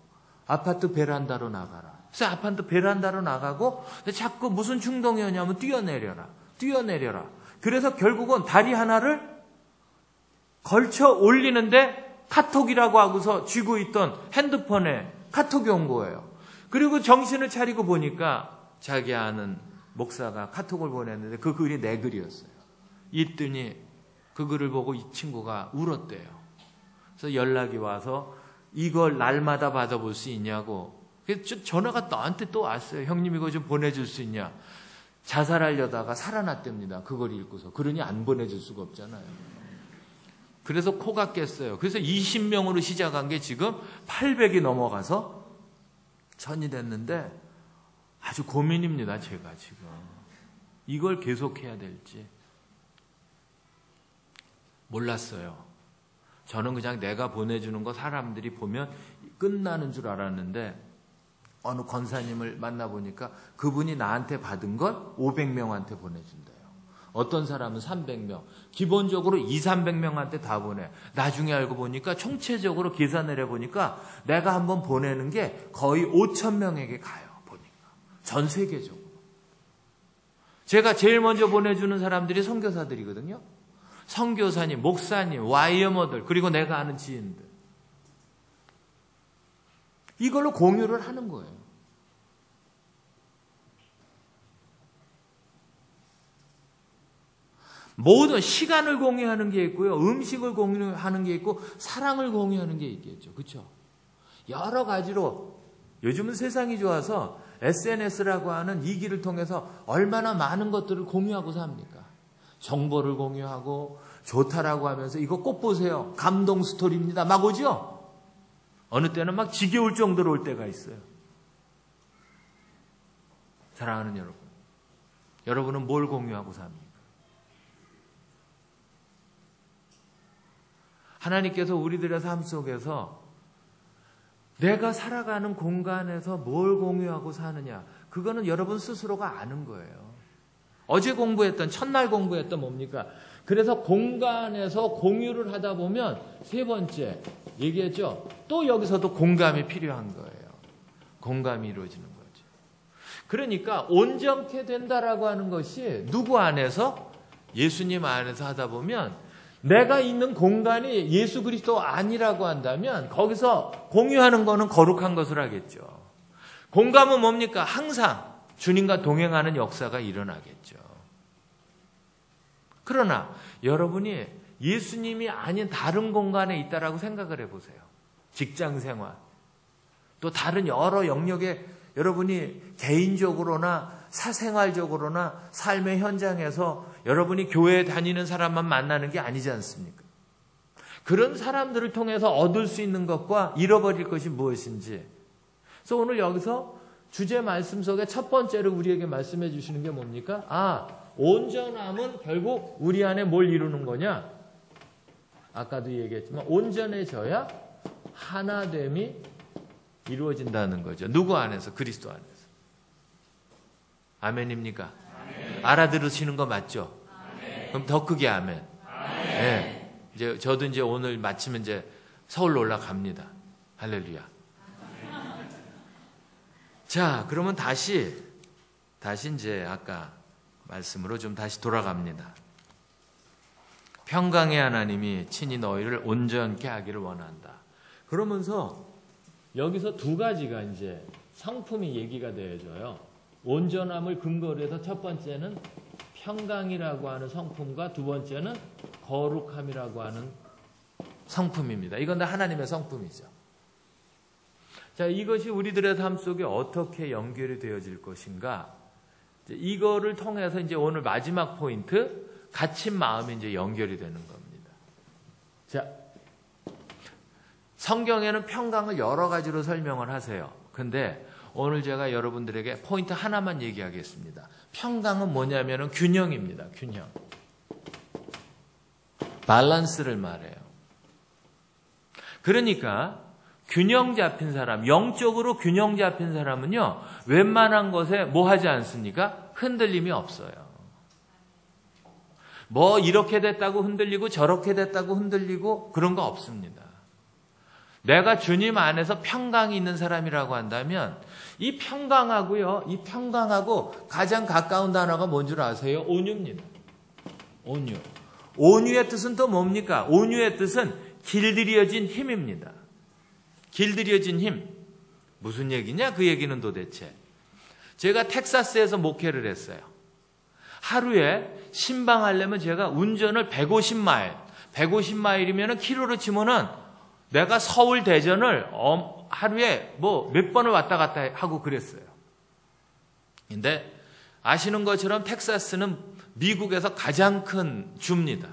아파트 베란다로 나가라. 그래서 아파트 베란다로 나가고 자꾸 무슨 충동이 오냐면 뛰어내려라. 그래서 결국은 다리 하나를 걸쳐 올리는데 카톡이라고 하고서 쥐고 있던 핸드폰에 카톡이 온 거예요. 그리고 정신을 차리고 보니까 자기 아는 목사가 카톡을 보냈는데 그 글이 내 글이었어요. 이랬더니 그 글을 보고 이 친구가 울었대요. 그래서 연락이 와서 이걸 날마다 받아볼 수 있냐고. 그래서 전화가 나한테 또 왔어요. 형님 이거 좀 보내줄 수 있냐. 자살하려다가 살아났답니다. 그걸 읽고서. 그러니 안 보내줄 수가 없잖아요. 그래서 코가 깼어요. 그래서 20명으로 시작한 게 지금 800이 넘어가서 1000이 됐는데 아주 고민입니다. 제가 지금. 이걸 계속해야 될지. 몰랐어요. 저는 그냥 내가 보내주는 거 사람들이 보면 끝나는 줄 알았는데 어느 권사님을 만나보니까 그분이 나한테 받은 걸 500명한테 보내준대요. 어떤 사람은 300명. 기본적으로 200~300명한테 다 보내. 나중에 알고 보니까 총체적으로 계산을 해보니까 내가 한번 보내는 게 거의 5,000명에게 가요. 보니까. 전 세계적으로. 제가 제일 먼저 보내주는 사람들이 선교사들이거든요. 선교사님, 목사님, 와이어머들, 그리고 내가 아는 지인들. 이걸로 공유를 하는 거예요. 모든 시간을 공유하는 게 있고요. 음식을 공유하는 게 있고 사랑을 공유하는 게 있겠죠. 그렇죠? 여러 가지로 요즘은 세상이 좋아서 SNS라고 하는 이 길을 통해서 얼마나 많은 것들을 공유하고 삽니까? 정보를 공유하고 좋다라고 하면서 이거 꼭 보세요. 감동 스토리입니다. 막 오죠? 어느 때는 막 지겨울 정도로 올 때가 있어요. 사랑하는 여러분. 여러분은 뭘 공유하고 삽니까? 하나님께서 우리들의 삶 속에서 내가 살아가는 공간에서 뭘 공유하고 사느냐. 그거는 여러분 스스로가 아는 거예요. 어제 공부했던, 첫날 공부했던 뭡니까? 그래서 공간에서 공유를 하다 보면 세 번째 얘기했죠. 또 여기서도 공감이 필요한 거예요. 공감이 이루어지는 거죠. 그러니까 온전케 된다라고 하는 것이 누구 안에서? 예수님 안에서 하다 보면 내가 있는 공간이 예수 그리스도 아니라고 한다면 거기서 공유하는 거는 거룩한 것을 하겠죠. 공감은 뭡니까? 항상 주님과 동행하는 역사가 일어나겠죠. 그러나 여러분이 예수님이 아닌 다른 공간에 있다라고 생각을 해보세요. 직장 생활, 또 다른 여러 영역에 여러분이 개인적으로나 사생활적으로나 삶의 현장에서 여러분이 교회에 다니는 사람만 만나는 게 아니지 않습니까? 그런 사람들을 통해서 얻을 수 있는 것과 잃어버릴 것이 무엇인지. 그래서 오늘 여기서 주제 말씀 속에 첫 번째로 우리에게 말씀해 주시는 게 뭡니까? 온전함은 결국 우리 안에 뭘 이루는 거냐? 아까도 얘기했지만 온전해져야 하나됨이 이루어진다는 거죠. 누구 안에서? 그리스도 안에서. 아멘입니까? 아멘. 알아들으시는 거 맞죠? 아멘. 그럼 더 크게 아멘. 아멘. 네. 이제 저도 이제 오늘 마치면 이제 서울로 올라갑니다. 할렐루야. 아멘. 자, 그러면 다시 이제 아까 말씀으로 좀 다시 돌아갑니다. 평강의 하나님이 친히 너희를 온전케 하기를 원한다. 그러면서 여기서 두 가지가 이제 성품이 얘기가 되어져요. 온전함을 근거로 해서 첫 번째는 평강이라고 하는 성품과 두 번째는 거룩함이라고 하는 성품입니다. 이건 다 하나님의 성품이죠. 자, 이것이 우리들의 삶 속에 어떻게 연결이 되어질 것인가? 이거를 통해서 이제 오늘 마지막 포인트, 갇힌 마음이 이제 연결이 되는 겁니다. 자, 성경에는 평강을 여러 가지로 설명을 하세요. 근데 오늘 제가 여러분들에게 포인트 하나만 얘기하겠습니다. 평강은 뭐냐면은 균형입니다. 균형. 밸런스를 말해요. 그러니까 균형 잡힌 사람, 영적으로 균형 잡힌 사람은요, 웬만한 것에 뭐 하지 않습니까? 흔들림이 없어요. 뭐 이렇게 됐다고 흔들리고 저렇게 됐다고 흔들리고 그런 거 없습니다. 내가 주님 안에서 평강이 있는 사람이라고 한다면 이 평강하고요, 이 평강하고 가장 가까운 단어가 뭔 줄 아세요? 온유입니다. 온유. 온유의 뜻은 또 뭡니까? 온유의 뜻은 길들여진 힘입니다. 길들여진 힘. 무슨 얘기냐? 그 얘기는 도대체. 제가 텍사스에서 목회를 했어요. 하루에 신방하려면 제가 운전을 150마일, 150마일이면 키로로 치면은 내가 서울 대전을 하루에 뭐 몇 번을 왔다 갔다 하고 그랬어요. 근데 아시는 것처럼 텍사스는 미국에서 가장 큰 주입니다.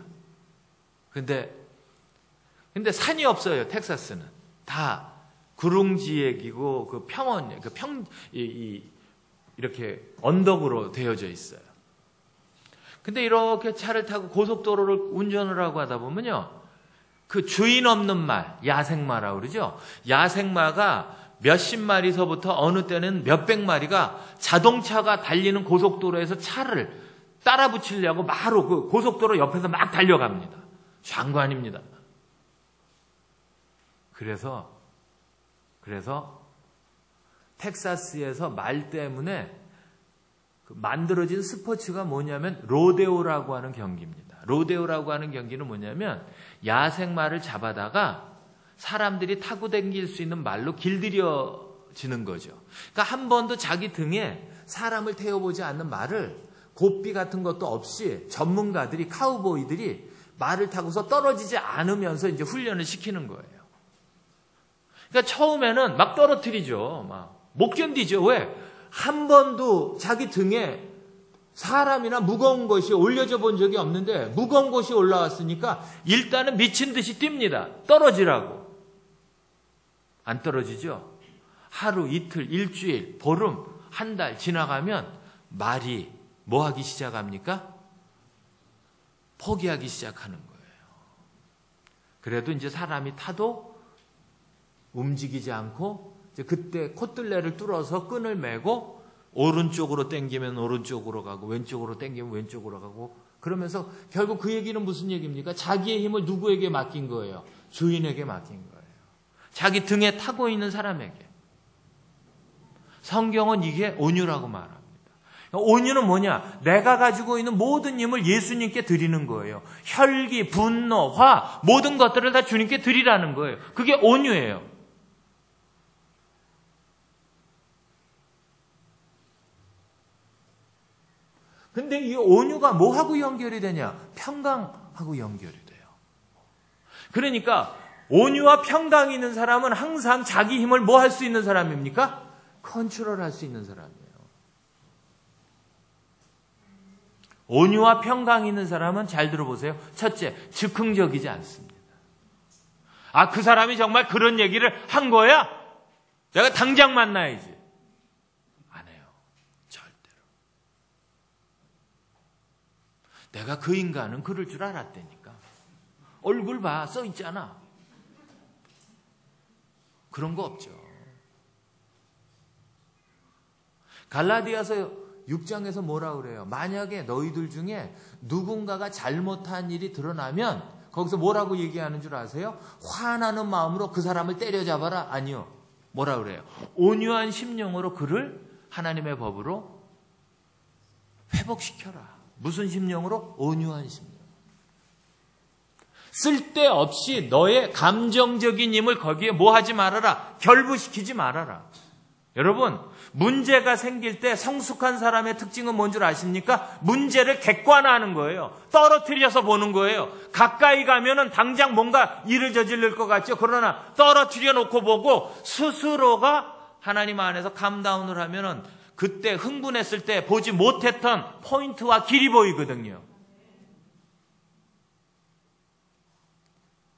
근데 산이 없어요. 텍사스는 다 구릉지역이고 그 평원, 이렇게 언덕으로 되어져 있어요. 근데 이렇게 차를 타고 고속도로를 운전을 하고 하다 보면요, 그 주인 없는 말, 야생마라고 그러죠. 야생마가 몇십 마리서부터 어느 때는 몇백 마리가 자동차가 달리는 고속도로에서 차를 따라 붙이려고 마루 그 고속도로 옆에서 막 달려갑니다. 장관입니다. 그래서 텍사스에서 말 때문에 만들어진 스포츠가 뭐냐면 로데오라고 하는 경기입니다. 로데오라고 하는 경기는 뭐냐면 야생마를 잡아다가 사람들이 타고 다닐 수 있는 말로 길들여지는 거죠. 그러니까 한 번도 자기 등에 사람을 태워보지 않는 말을 고삐 같은 것도 없이 전문가들이, 카우보이들이 말을 타고서 떨어지지 않으면서 이제 훈련을 시키는 거예요. 그러니까 처음에는 막 떨어뜨리죠. 막 못 견디죠. 왜? 한 번도 자기 등에 사람이나 무거운 것이 올려져 본 적이 없는데 무거운 것이 올라왔으니까 일단은 미친 듯이 뜁니다. 떨어지라고. 안 떨어지죠. 하루, 이틀, 일주일, 보름, 한 달 지나가면 말이 뭐 하기 시작합니까? 포기하기 시작하는 거예요. 그래도 이제 사람이 타도 움직이지 않고 이제 그때 콧들레를 뚫어서 끈을 매고 오른쪽으로 당기면 오른쪽으로 가고 왼쪽으로 당기면 왼쪽으로 가고 그러면서 결국 그 얘기는 무슨 얘기입니까? 자기의 힘을 누구에게 맡긴 거예요? 주인에게 맡긴 거예요. 자기 등에 타고 있는 사람에게. 성경은 이게 온유라고 말합니다. 온유는 뭐냐? 내가 가지고 있는 모든 힘을 예수님께 드리는 거예요. 혈기, 분노, 화 모든 것들을 다 주님께 드리라는 거예요. 그게 온유예요. 근데 이 온유가 뭐하고 연결이 되냐? 평강하고 연결이 돼요. 그러니까 온유와 평강이 있는 사람은 항상 자기 힘을 뭐 할 수 있는 사람입니까? 컨트롤할 수 있는 사람이에요. 온유와 평강이 있는 사람은 잘 들어보세요. 첫째, 즉흥적이지 않습니다. 아, 그 사람이 정말 그런 얘기를 한 거야? 내가 당장 만나야지. 안 해요. 절대로. 내가 그 인간은 그럴 줄 알았다니까. 얼굴 봐, 써 있잖아. 그런 거 없죠. 갈라디아서 6장에서 뭐라 그래요? 만약에 너희들 중에 누군가가 잘못한 일이 드러나면 거기서 뭐라고 얘기하는 줄 아세요? 화나는 마음으로 그 사람을 때려잡아라? 아니요. 뭐라 그래요? 온유한 심령으로 그를 하나님의 법으로 회복시켜라. 무슨 심령으로? 온유한 심령. 쓸데없이 너의 감정적인 힘을 거기에 뭐 하지 말아라. 결부시키지 말아라. 여러분, 문제가 생길 때 성숙한 사람의 특징은 뭔 줄 아십니까? 문제를 객관화하는 거예요. 떨어뜨려서 보는 거예요. 가까이 가면은 당장 뭔가 일을 저지를 것 같죠. 그러나 떨어뜨려 놓고 보고 스스로가 하나님 안에서 감다운을 하면은 그때 흥분했을 때 보지 못했던 포인트와 길이 보이거든요.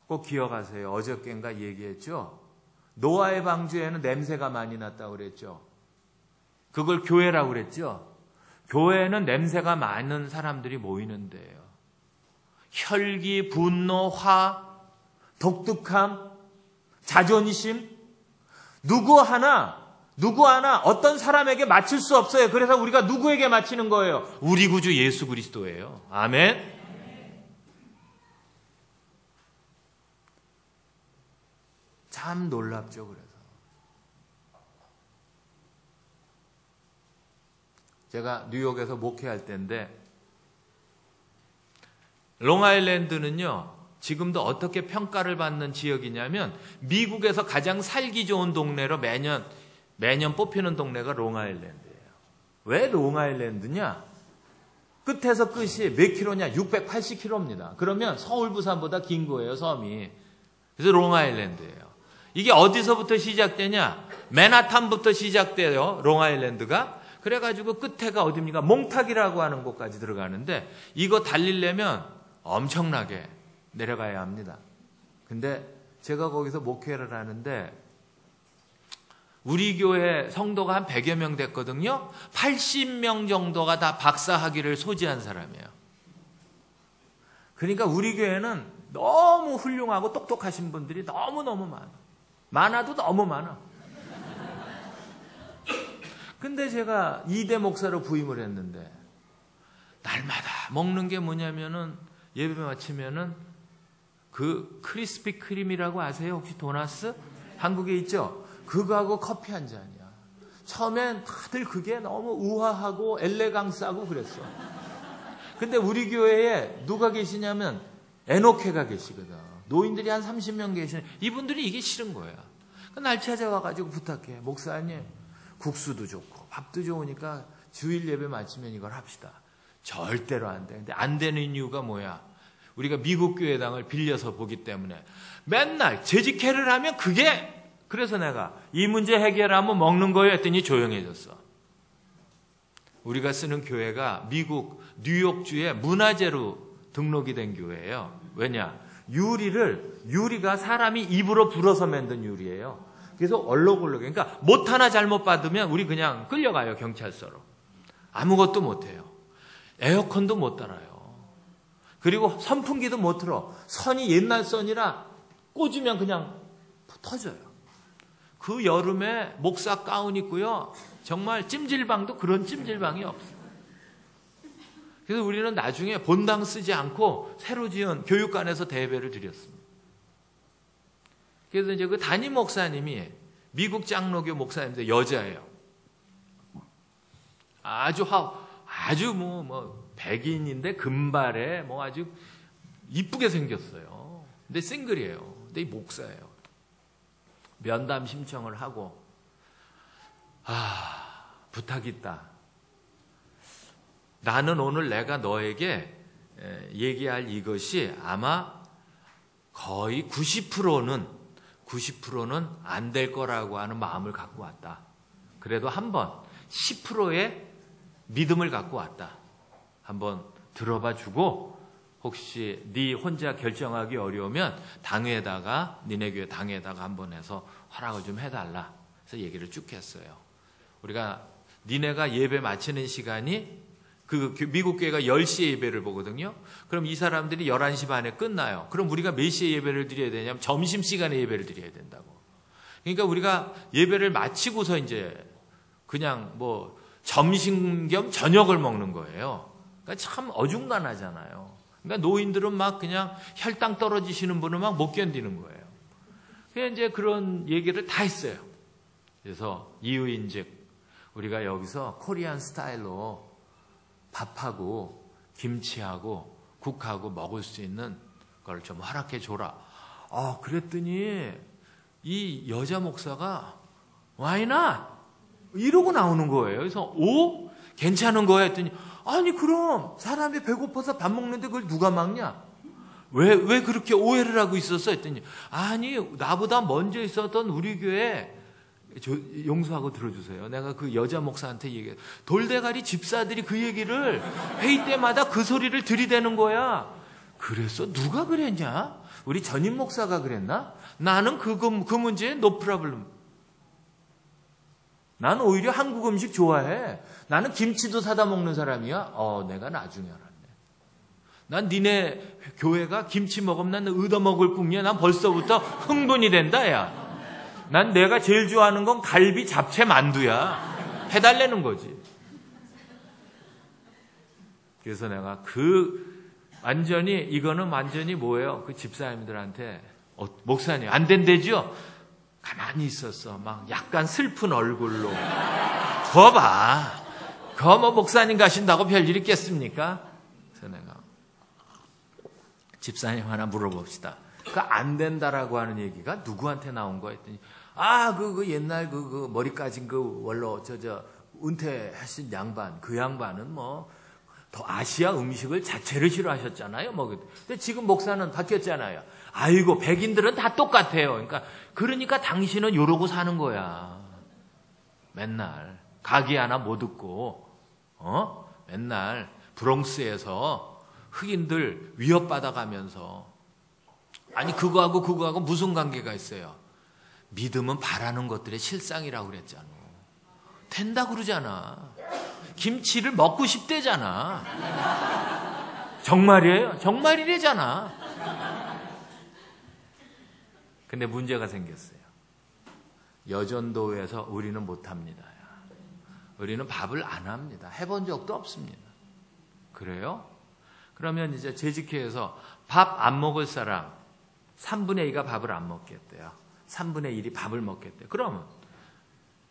꼭 기억하세요. 어저께인가 얘기했죠. 노아의 방주에는 냄새가 많이 났다고 그랬죠. 그걸 교회라고 그랬죠. 교회는 냄새가 많은 사람들이 모이는 데예요. 혈기, 분노, 화, 독특함, 자존심, 누구 하나 어떤 사람에게 맞출 수 없어요. 그래서 우리가 누구에게 맞히는 거예요? 우리 구주 예수 그리스도예요. 아멘. 참 놀랍죠. 그래서 제가 뉴욕에서 목회할 때인데 롱아일랜드는요, 지금도 어떻게 평가를 받는 지역이냐면 미국에서 가장 살기 좋은 동네로 매년 뽑히는 동네가 롱아일랜드예요. 왜 롱아일랜드냐? 끝에서 끝이 몇 킬로냐? 680km입니다. 그러면 서울, 부산보다 긴 거예요, 섬이. 그래서 롱아일랜드예요. 이게 어디서부터 시작되냐? 맨하탄부터 시작돼요, 롱아일랜드가. 그래가지고 끝에가 어디입니까? 몽탁이라고 하는 곳까지 들어가는데 이거 달리려면 엄청나게 내려가야 합니다. 근데 제가 거기서 목회를 하는데 우리 교회 성도가 한 100여 명 됐거든요. 80명 정도가 다 박사학위를 소지한 사람이에요. 그러니까 우리 교회는 너무 훌륭하고 똑똑하신 분들이 너무너무 많아. 많아도 너무 많아. 근데 제가 2대 목사로 부임을 했는데 날마다 먹는 게 뭐냐면은 예배 마치면은 그 크리스피 크림이라고 아세요? 혹시 도나스? 한국에 있죠? 그거하고 커피 한 잔이야. 처음엔 다들 그게 너무 우아하고 엘레강스하고 그랬어. 근데 우리 교회에 누가 계시냐면 에노케가 계시거든. 노인들이 한 30명 계시는 이분들이 이게 싫은 거야. 날 찾아와가지고 부탁해. 목사님, 국수도 좋고 밥도 좋으니까 주일 예배 마치면 이걸 합시다. 절대로 안 돼. 근데 안 되는 이유가 뭐야? 우리가 미국 교회당을 빌려서 보기 때문에 맨날 재직회를 하면 그게, 그래서 내가 이 문제 해결하면 먹는 거예요 했더니 조용해졌어. 우리가 쓰는 교회가 미국 뉴욕주에 문화재로 등록이 된 교회예요. 왜냐? 유리가 사람이 입으로 불어서 만든 유리예요. 그래서 얼럭얼럭. 그러니까 못 하나 잘못 받으면 우리 그냥 끌려가요, 경찰서로. 아무것도 못해요. 에어컨도 못 달아요. 그리고 선풍기도 못 틀어. 선이 옛날 선이라 꽂으면 그냥 터져요. 그 여름에 목사 가운 입고요, 정말 찜질방도 그런 찜질방이 없어요. 그래서 우리는 나중에 본당 쓰지 않고 새로 지은 교육관에서 대회를 드렸습니다. 그래서 이제 그 담임 목사님이 미국 장로교 목사님인데 여자예요. 아주 백인인데 금발에 아주 이쁘게 생겼어요. 근데 싱글이에요. 근데 이 목사예요. 면담 신청을 하고, 부탁이 있다. 나는 오늘 내가 너에게 얘기할 이것이 아마 거의 90%는 안 될 거라고 하는 마음을 갖고 왔다. 그래도 한번 10%의 믿음을 갖고 왔다. 한번 들어봐 주고 혹시 네 혼자 결정하기 어려우면 당회에다가, 니네 교회 당회에다가 한번 해서 허락을 좀 해달라. 그래서 얘기를 쭉 했어요. 우리가 니네가 예배 마치는 시간이 그 미국 교회가 10시에 예배를 보거든요. 그럼 이 사람들이 11시 반에 끝나요. 그럼 우리가 몇 시에 예배를 드려야 되냐면 점심시간에 예배를 드려야 된다고. 그러니까 우리가 예배를 마치고서 이제 그냥 점심 겸 저녁을 먹는 거예요. 그러니까 참 어중간하잖아요. 그러니까 노인들은 막 그냥 혈당 떨어지시는 분은 막 못 견디는 거예요. 그래서 이제 그런 얘기를 다 했어요. 그래서 이유인즉 우리가 여기서 코리안 스타일로 밥하고 김치하고 국하고 먹을 수 있는 걸 좀 허락해 줘라. 그랬더니 이 여자 목사가 Why not? 이러고 나오는 거예요. 그래서 괜찮은 거야 했더니 아니 그럼 사람이 배고파서 밥 먹는데 그걸 누가 막냐? 왜 그렇게 오해를 하고 있었어? 했더니 아니 나보다 먼저 있었던 우리 교회 용서하고 들어주세요. 내가 그 여자 목사한테 얘기해. 돌대가리 집사들이 그 얘기를 회의 때마다 그 소리를 들이대는 거야. 그랬어? 누가 그랬냐? 우리 전임 목사가 그랬나? 나는 그 문제에 no problem. 나는 오히려 한국 음식 좋아해. 나는 김치도 사다 먹는 사람이야. 내가 나중에 알았네. 난 니네 교회가 김치 먹으면 난 얻어먹을 뿐이야. 난 벌써부터 흥분이 된다, 야. 난 내가 제일 좋아하는 건 갈비, 잡채, 만두야. 해달라는 거지. 그래서 내가 이거는 완전히 뭐예요? 그 집사님들한테 목사님 안 된대죠? 가만히 있었어. 막 약간 슬픈 얼굴로. 그거 목사님 가신다고 별일 있겠습니까? 그래서 내가 집사님 하나 물어봅시다. 그 안 된다라고 하는 얘기가 누구한테 나온 거야 했더니 그 옛날 그 머리 까진 그 원로 은퇴하신 양반, 그 양반은 뭐 더 아시아 음식을 자체를 싫어하셨잖아요. 뭐 근데 지금 목사는 바뀌었잖아요. 아이고 백인들은 다 똑같아요. 그러니까 당신은 이러고 사는 거야. 맨날 가게 하나 못 듣고 맨날 브롱스에서 흑인들 위협받아가면서 아니 그거하고 무슨 관계가 있어요? 믿음은 바라는 것들의 실상이라고 그랬잖아. 된다 그러잖아. 김치를 먹고 싶대잖아. 정말이에요? 정말이래잖아. 근데 문제가 생겼어요. 여전도에서 우리는 못합니다. 우리는 밥을 안 합니다. 해본 적도 없습니다. 그래요? 그러면 이제 재직회에서 밥 안 먹을 사람 3분의 2가 밥을 안 먹겠대요. 3분의 1이 밥을 먹겠대요. 그러면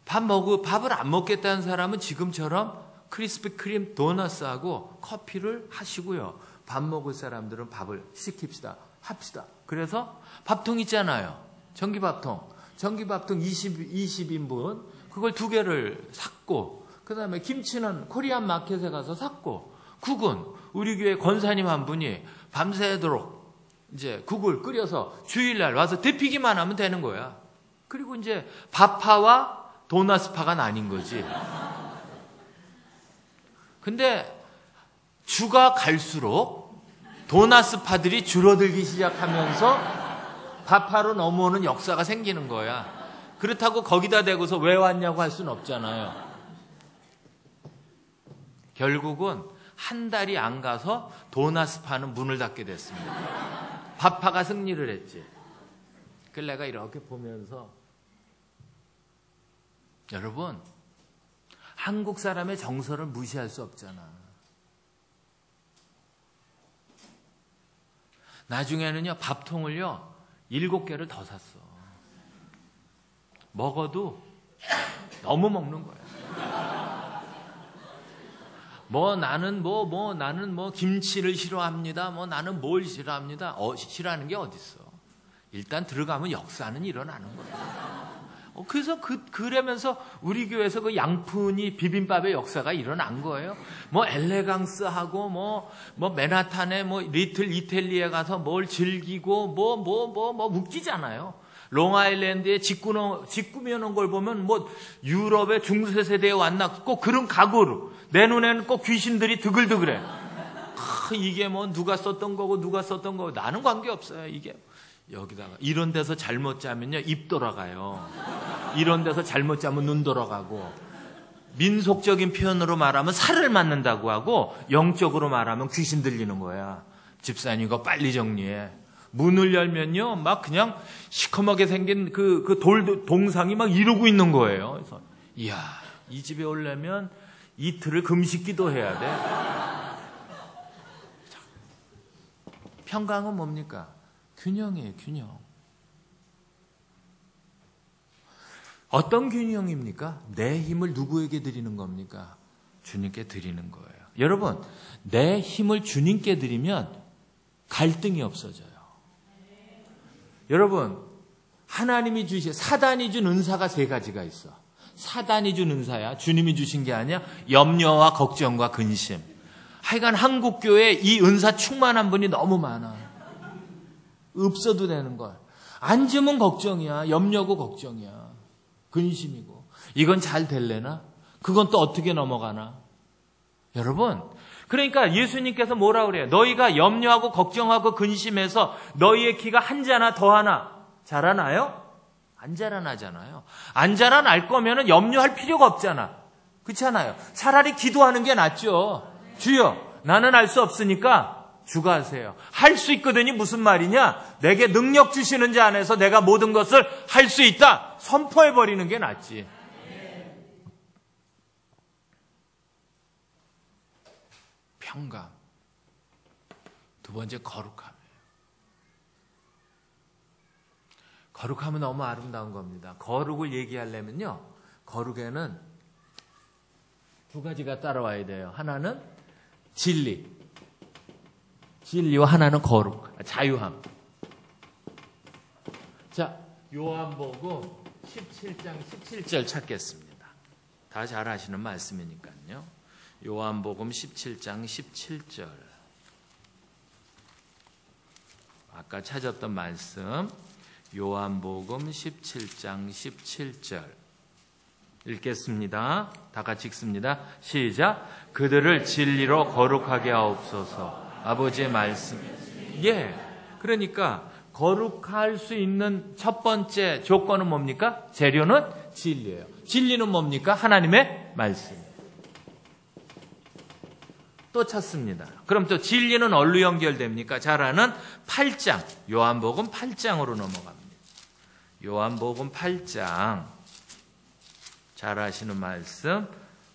밥을 안 먹겠다는 사람은 지금처럼 크리스피 크림 도너스하고 커피를 하시고요. 밥 먹을 사람들은 밥을 시킵시다. 합시다. 그래서 밥통 있잖아요. 전기밥통 20인분 그걸 2개를 샀고 그 다음에 김치는 코리안 마켓에 가서 샀고 국은 우리 교회 권사님 한 분이 밤새도록 이제 국을 끓여서 주일날 와서 데피기만 하면 되는 거야. 그리고 이제 밥파와 도나스파가 나뉜 거지. 근데 주가 갈수록 도나스파들이 줄어들기 시작하면서 밥파로 넘어오는 역사가 생기는 거야. 그렇다고 거기다 대고서 왜 왔냐고 할 수는 없잖아요. 결국은 한 달이 안 가서 도나스파는 문을 닫게 됐습니다. 밥파가 승리를 했지. 그래서 내가 이렇게 보면서 여러분 한국 사람의 정서를 무시할 수 없잖아. 나중에는요 밥통을요 7개를 더 샀어. 먹어도 너무 먹는 거야. 나는 김치를 싫어합니다. 나는 뭘 싫어합니다. 싫어하는 게 어딨어. 일단 들어가면 역사는 일어나는 거야. 그래서 그러면서 우리 교회에서 그 양푼이 비빔밥의 역사가 일어난 거예요. 엘레강스하고 맨하탄에 리틀 이탈리아에 가서 뭘 즐기고 웃기잖아요. 롱아일랜드에 직구면 걸 보면 유럽의 중세 세대에 왔나 꼭 그런 각오로 내 눈에는 꼭 귀신들이 드글드글해. 이게 누가 썼던 거고 나는 관계없어요. 이게 여기다가 이런 데서 잘못 자면요 입 돌아가요. 이런 데서 잘못 자면 눈 돌아가고 민속적인 표현으로 말하면 살을 맞는다고 하고 영적으로 말하면 귀신 들리는 거야. 집사님 이거 빨리 정리해. 문을 열면요 막 그냥 시커멓게 생긴 그 동상이 막 이러고 있는 거예요. 그래서 이야 이 집에 오려면 이틀을 금식기도 해야 돼. 평강은 뭡니까? 균형이에요. 균형. 어떤 균형입니까? 내 힘을 누구에게 드리는 겁니까? 주님께 드리는 거예요. 여러분 내 힘을 주님께 드리면 갈등이 없어져요. 여러분 하나님이 사단이 준 은사가 3가지가 있어. 사단이 준 은사야. 주님이 주신 게 아니야. 염려와 걱정과 근심. 하여간 한국교회에 이 은사 충만한 분이 너무 많아. 없어도 되는 걸. 앉으면 걱정이야. 염려고 걱정이야. 근심이고. 이건 잘 될래나? 그건 또 어떻게 넘어가나? 여러분, 그러니까 예수님께서 뭐라 그래요? 너희가 염려하고 걱정하고 근심해서 너희의 키가 한 자나 더하나 자라나요? 안 자라나잖아요. 안 자라날 거면은 염려할 필요가 없잖아. 그렇잖아요. 차라리 기도하는 게 낫죠. 주여, 나는 알 수 없으니까 주가 하세요. 할 수 있거든이 무슨 말이냐? 내게 능력 주시는 자 안에서 내가 모든 것을 할 수 있다. 선포해버리는 게 낫지. 평강. 2번째 거룩함이에요. 거룩함은 너무 아름다운 겁니다. 거룩을 얘기하려면요. 거룩에는 2가지가 따라와야 돼요. 하나는 진리. 진리와 하나는 거룩, 자유함. 자, 요한복음 17장 17절 찾겠습니다. 다 잘 아시는 말씀이니까요. 요한복음 17장 17절. 아까 찾았던 말씀. 요한복음 17장 17절. 읽겠습니다. 다 같이 읽습니다. 시작. 그들을 진리로 거룩하게 하옵소서. 아버지의 말씀. 예. 그러니까 거룩할 수 있는 첫 번째 조건은 뭡니까? 재료는 진리예요. 진리는 뭡니까? 하나님의 말씀. 또 찾습니다. 그럼 또 진리는 어디로 연결됩니까? 잘 아는 8장. 요한복음 8장으로 넘어갑니다. 요한복음 8장. 잘 아시는 말씀.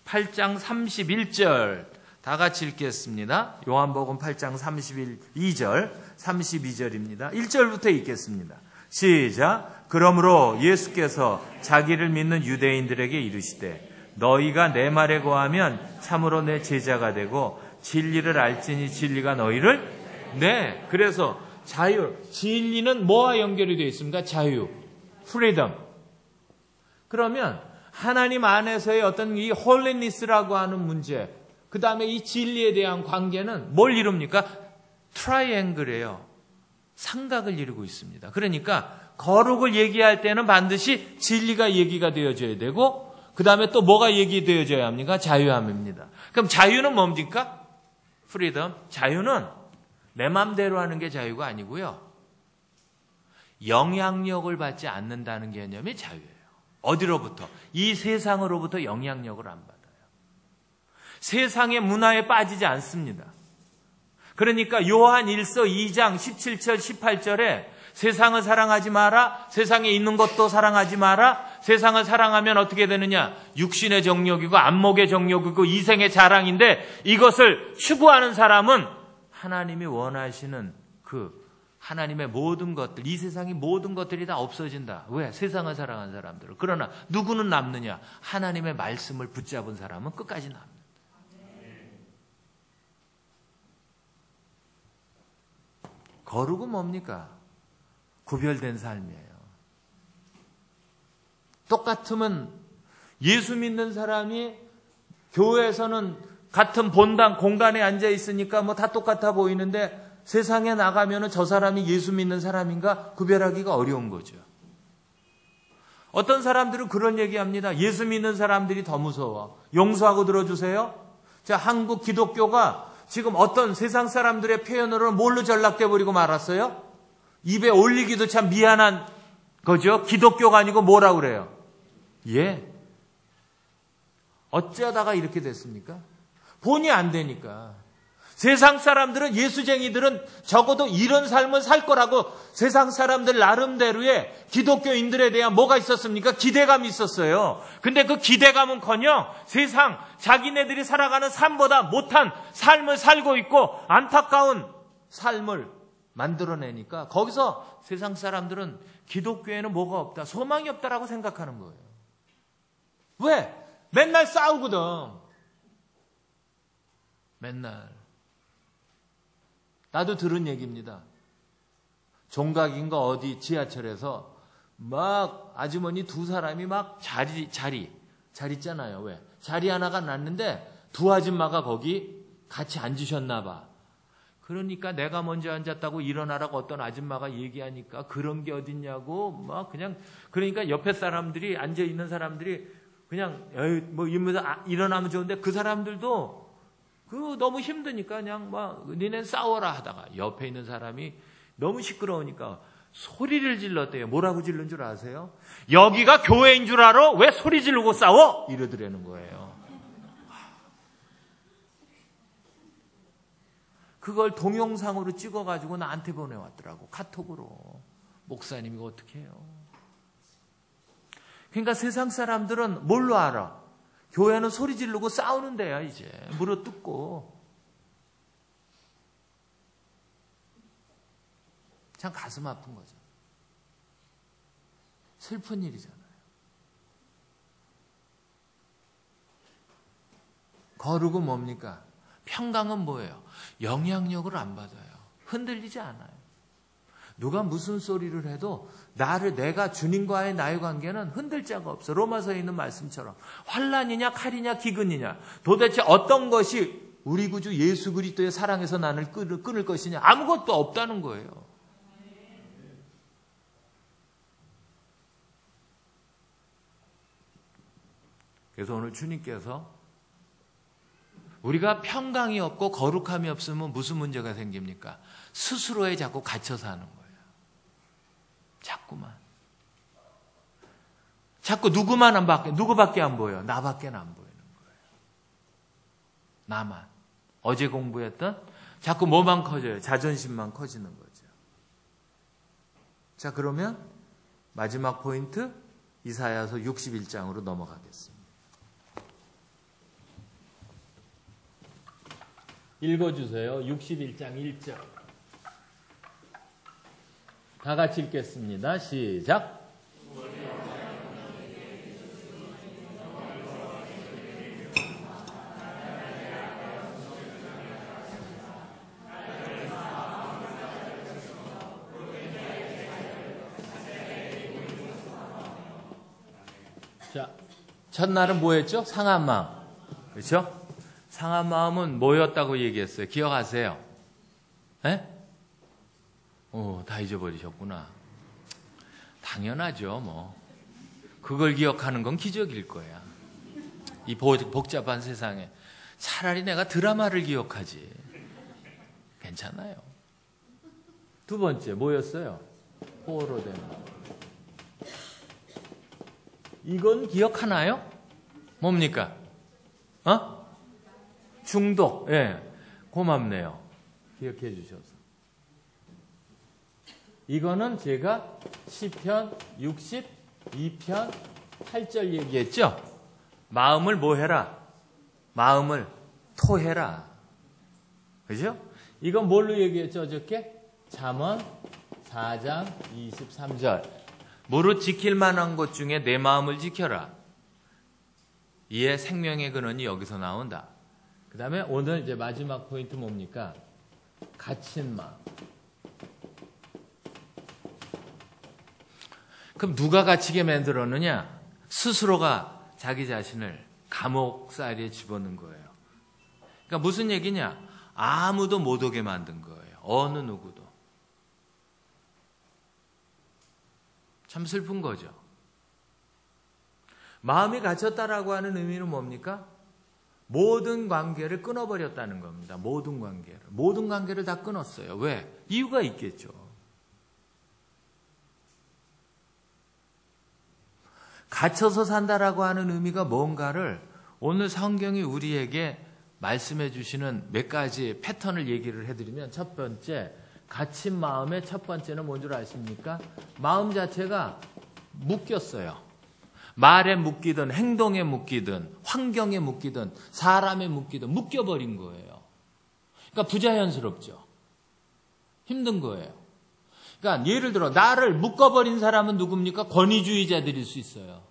8장 31절. 다 같이 읽겠습니다. 요한복음 8장 32절, 32절입니다. 1절부터 읽겠습니다. 시작. 그러므로 예수께서 자기를 믿는 유대인들에게 이르시되 너희가 내 말에 거하면 참으로 내 제자가 되고 진리를 알지니 진리가 너희를 네. 그래서 자유, 진리는 뭐와 연결이 되어 있습니까? 자유, freedom. 그러면 하나님 안에서의 어떤 이 홀리니스라고 하는 문제, 그 다음에 이 진리에 대한 관계는 뭘 이룹니까? 트라이앵글이에요. 삼각을 이루고 있습니다. 그러니까 거룩을 얘기할 때는 반드시 진리가 얘기가 되어져야 되고, 그 다음에 또 뭐가 얘기되어져야 합니까? 자유함입니다. 그럼 자유는 뭡니까? 프리덤. 자유는 내 맘대로 하는 게 자유가 아니고요, 영향력을 받지 않는다는 개념이 자유예요. 어디로부터? 이 세상으로부터 영향력을 안 받아요. 세상의 문화에 빠지지 않습니다. 그러니까 요한 1서 2장 17절 18절에 세상을 사랑하지 마라, 세상에 있는 것도 사랑하지 마라. 세상을 사랑하면 어떻게 되느냐? 육신의 정욕이고 안목의 정욕이고 이생의 자랑인데, 이것을 추구하는 사람은 하나님이 원하시는 그 하나님의 모든 것들, 이 세상의 모든 것들이 다 없어진다. 왜? 세상을 사랑하는 사람들은. 그러나 누구는 남느냐? 하나님의 말씀을 붙잡은 사람은 끝까지 남는다. 거룩은 뭡니까? 구별된 삶이에요. 똑같으면 예수 믿는 사람이 교회에서는 같은 본당 공간에 앉아 있으니까 뭐 다 똑같아 보이는데, 세상에 나가면은 저 사람이 예수 믿는 사람인가 구별하기가 어려운 거죠. 어떤 사람들은 그런 얘기합니다. 예수 믿는 사람들이 더 무서워. 용서하고 들어주세요. 자, 한국 기독교가 지금 어떤 세상 사람들의 표현으로는 뭘로 전락돼 버리고 말았어요? 입에 올리기도 참 미안한 거죠. 기독교가 아니고 뭐라고 그래요? 예. 어쩌다가 이렇게 됐습니까? 본의 안 되니까. 세상 사람들은, 예수쟁이들은 적어도 이런 삶을 살 거라고 세상 사람들 나름대로의 기독교인들에 대한 뭐가 있었습니까? 기대감이 있었어요. 근데 그 기대감은커녕 세상 자기네들이 살아가는 삶보다 못한 삶을 살고 있고 안타까운 삶을 만들어내니까, 거기서 세상 사람들은 기독교에는 뭐가 없다, 소망이 없다라고 생각하는 거예요. 왜? 맨날 싸우거든. 맨날. 나도 들은 얘기입니다. 종각인가 어디 지하철에서 막 아주머니 두 사람이 막 자리 있잖아요. 왜? 자리 하나가 났는데 두 아줌마가 거기 같이 앉으셨나 봐. 그러니까 내가 먼저 앉았다고 일어나라고 어떤 아줌마가 얘기하니까 그런 게 어딨냐고 막 그냥, 그러니까 옆에 사람들이, 앉아 있는 사람들이 그냥 뭐 이러면서 일어나면 좋은데, 그 사람들도 그 너무 힘드니까 그냥 막 니넨 싸워라 하다가 옆에 있는 사람이 너무 시끄러우니까 소리를 질렀대요. 뭐라고 질른 줄 아세요? 여기가 교회인 줄 알아? 왜 소리 지르고 싸워? 이러더라는 거예요. 그걸 동영상으로 찍어가지고 나한테 보내왔더라고. 카톡으로. 목사님이 어떻게 해요? 그러니까 세상 사람들은 뭘로 알아? 교회는 소리 지르고 싸우는 데야. 이제 물어뜯고. 참 가슴 아픈 거죠. 슬픈 일이잖아요. 거룩은 뭡니까? 평강은 뭐예요? 영향력을 안 받아요. 흔들리지 않아요. 누가 무슨 소리를 해도 내가 주님과의 나의 관계는 흔들 자가 없어. 로마서에 있는 말씀처럼 환난이냐 칼이냐 기근이냐 도대체 어떤 것이 우리 구주 예수 그리스도의 사랑에서 나를 끊을 것이냐 아무것도 없다는 거예요. 그래서 오늘 주님께서 우리가 평강이 없고 거룩함이 없으면 무슨 문제가 생깁니까? 스스로에 자꾸 갇혀 사는 거예요. 자꾸만. 자꾸 누구밖에 안 보여? 나밖에 안 보이는 거예요. 나만. 어제 공부했던 자꾸 뭐만 커져요? 자존심만 커지는 거죠. 자, 그러면 마지막 포인트 이사야서 61장으로 넘어가겠습니다. 읽어주세요. 61장 1절. 다 같이 읽겠습니다. 시작. 자, 첫날은 뭐였죠? 상한 마음. 그렇죠? 상한 마음은 뭐였다고 얘기했어요? 기억하세요? 네? 다 잊어버리셨구나. 당연하죠, 뭐. 그걸 기억하는 건 기적일 거야. 이 복잡한 세상에. 차라리 내가 드라마를 기억하지. 괜찮아요. 두 번째, 뭐였어요? 포로된 마음. 이건 기억하나요? 뭡니까? 중독. 예. 고맙네요. 기억해 주셔서. 이거는 제가 시편 62편 8절 얘기했죠? 마음을 뭐 해라? 마음을 토해라. 그죠? 이건 뭘로 얘기했죠, 어저께? 잠언 4장 23절. 무릇 지킬 만한 것 중에 내 마음을 지켜라. 이에 생명의 근원이 여기서 나온다. 그 다음에 오늘 이제 마지막 포인트 뭡니까? 갇힌 마음. 그럼 누가 갇히게 만들었느냐? 스스로가 자기 자신을 감옥살이에 집어넣은 거예요. 그러니까 무슨 얘기냐? 아무도 못 오게 만든 거예요. 어느 누구도. 참 슬픈 거죠. 마음이 갇혔다라고 하는 의미는 뭡니까? 모든 관계를 끊어버렸다는 겁니다. 모든 관계를 다 끊었어요. 왜? 이유가 있겠죠. 갇혀서 산다라고 하는 의미가 뭔가를 오늘 성경이 우리에게 말씀해 주시는 몇 가지 패턴을 얘기를 해드리면, 첫 번째, 갇힌 마음의 첫 번째는 뭔 줄 아십니까? 마음 자체가 묶였어요. 말에 묶이든 행동에 묶이든 환경에 묶이든 사람에 묶이든 묶여버린 거예요. 그러니까 부자연스럽죠. 힘든 거예요. 그러니까 예를 들어 나를 묶어버린 사람은 누굽니까? 권위주의자들일 수 있어요.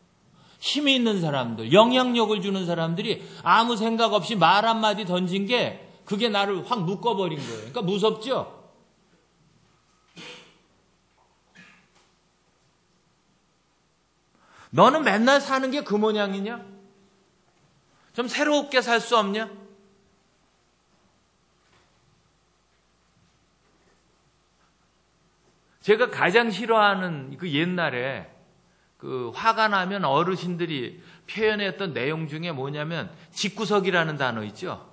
힘이 있는 사람들, 영향력을 주는 사람들이 아무 생각 없이 말 한마디 던진 게 그게 나를 확 묶어버린 거예요. 그러니까 무섭죠? 너는 맨날 사는 게 그 모양이냐? 좀 새롭게 살 수 없냐? 제가 가장 싫어하는 그 옛날에 그 화가 나면 어르신들이 표현했던 내용 중에 뭐냐면 집구석이라는 단어 있죠?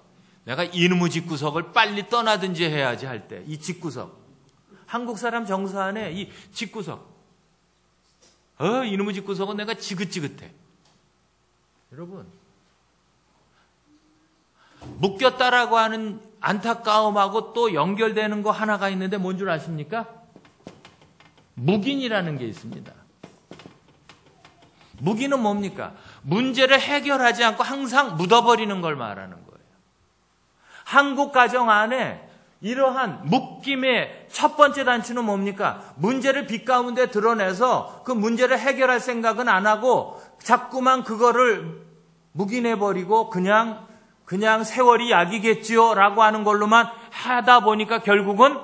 내가 이놈의 집구석을 빨리 떠나든지 해야지 할 때 이 집구석. 한국 사람 정서 안에 이 집구석. 이놈의 집구석은 내가 지긋지긋해. 여러분, 묶였다라고 하는 안타까움하고 또 연결되는 거 하나가 있는데 뭔 줄 아십니까? 묵인이라는 게 있습니다. 묵인은 뭡니까? 문제를 해결하지 않고 항상 묻어버리는 걸 말하는 거예요. 한국 가정 안에 이러한 묶임의 첫 번째 단추는 뭡니까? 문제를 빛 가운데 드러내서 그 문제를 해결할 생각은 안 하고 자꾸만 그거를 묵인해버리고 그냥 세월이 약이겠지요 라고 하는 걸로만 하다 보니까 결국은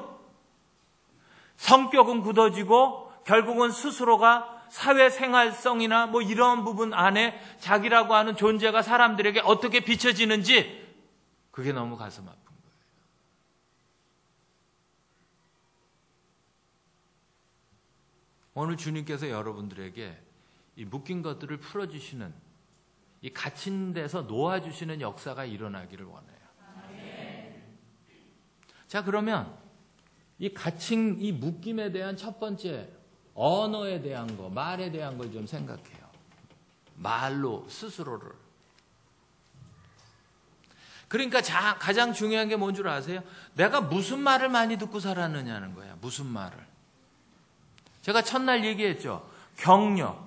성격은 굳어지고 결국은 스스로가 사회생활성이나 뭐 이런 부분 안에 자기라고 하는 존재가 사람들에게 어떻게 비춰지는지 그게 너무 가슴 아픈 거예요. 오늘 주님께서 여러분들에게 이 묶인 것들을 풀어주시는, 이 갇힌 데서 놓아주시는 역사가 일어나기를 원해요. 자, 그러면 이 갇힌 이 묶임에 대한 첫 번째 언어에 대한 거, 말에 대한 걸 좀 생각해요. 말로 스스로를. 그러니까 가장 중요한 게 뭔 줄 아세요? 내가 무슨 말을 많이 듣고 살았느냐는 거야. 무슨 말을. 제가 첫날 얘기했죠. 격려,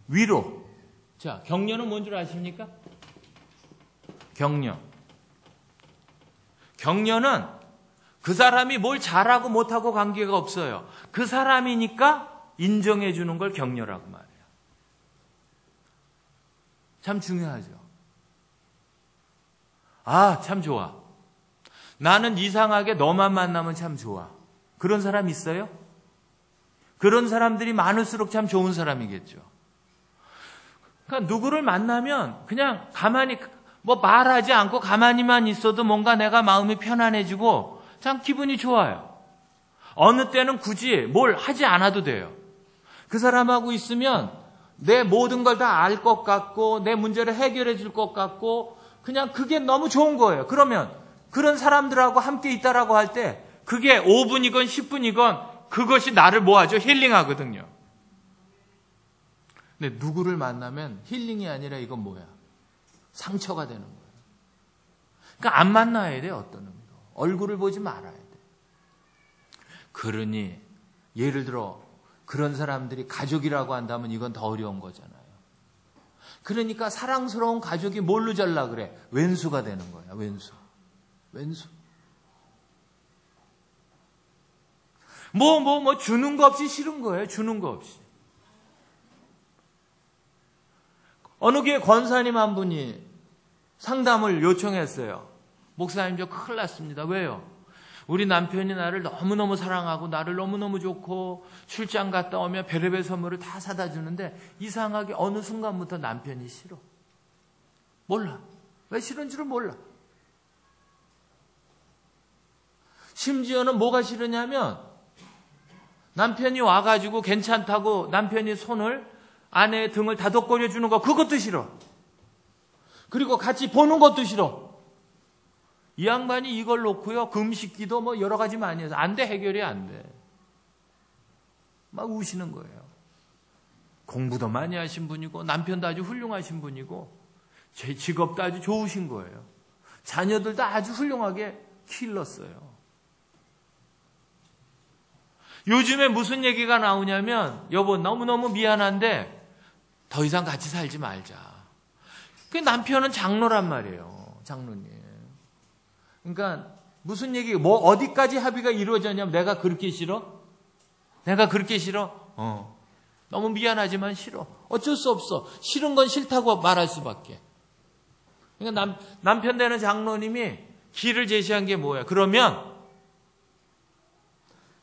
위로. 자, 격려는 뭔 줄 아십니까? 격려. 격려는 그 사람이 뭘 잘하고 못하고 관계가 없어요. 그 사람이니까 인정해 주는 걸 격려라고 말해요. 참 중요하죠. 아, 참 좋아. 나는 이상하게 너만 만나면 참 좋아. 그런 사람 있어요? 그런 사람들이 많을수록 참 좋은 사람이겠죠. 그러니까 누구를 만나면 그냥 가만히 뭐 말하지 않고 가만히만 있어도 뭔가 내가 마음이 편안해지고 참 기분이 좋아요. 어느 때는 굳이 뭘 하지 않아도 돼요. 그 사람하고 있으면 내 모든 걸 다 알 것 같고 내 문제를 해결해 줄 것 같고 그냥 그게 너무 좋은 거예요. 그러면 그런 사람들하고 함께 있다라고 할 때 그게 5분이건 10분이건 그것이 나를 뭐하죠? 힐링하거든요. 근데 누구를 만나면 힐링이 아니라 이건 뭐야? 상처가 되는 거예요. 그러니까 안 만나야 돼, 어떤 의미로. 얼굴을 보지 말아야 돼. 그러니 예를 들어 그런 사람들이 가족이라고 한다면 이건 더 어려운 거잖아요. 그러니까 사랑스러운 가족이 뭘로 잘라 그래? 왼수가 되는 거야. 왼수. 뭐 주는 거 없이 싫은 거예요. 주는 거 없이. 어느 교회 권사님 한 분이 상담을 요청했어요. 목사님, 저 큰일 났습니다. 왜요? 우리 남편이 나를 너무너무 사랑하고 나를 너무너무 좋고 출장 갔다 오면 별의별 선물을 다 사다 주는데 이상하게 어느 순간부터 남편이 싫어. 몰라. 왜 싫은지를 몰라. 심지어는 뭐가 싫으냐면 남편이 와가지고 괜찮다고 남편이 손을 아내의 등을 다독거려 주는 거 그것도 싫어. 그리고 같이 보는 것도 싫어. 이 양반이 이걸 놓고요. 금식기도 뭐 여러 가지 많이 해서 안 돼. 해결이 안 돼. 막 우시는 거예요. 공부도 많이 하신 분이고 남편도 아주 훌륭하신 분이고 제 직업도 아주 좋으신 거예요. 자녀들도 아주 훌륭하게 키웠어요. 요즘에 무슨 얘기가 나오냐면 여보 너무너무 미안한데 더 이상 같이 살지 말자. 그 남편은 장로란 말이에요. 장로님. 그러니까 무슨 얘기, 뭐 어디까지 합의가 이루어졌냐면 내가 그렇게 싫어? 내가 그렇게 싫어? 너무 미안하지만 싫어. 어쩔 수 없어. 싫은 건 싫다고 말할 수밖에. 그러니까 남편 되는 장로님이 길을 제시한 게 뭐야? 그러면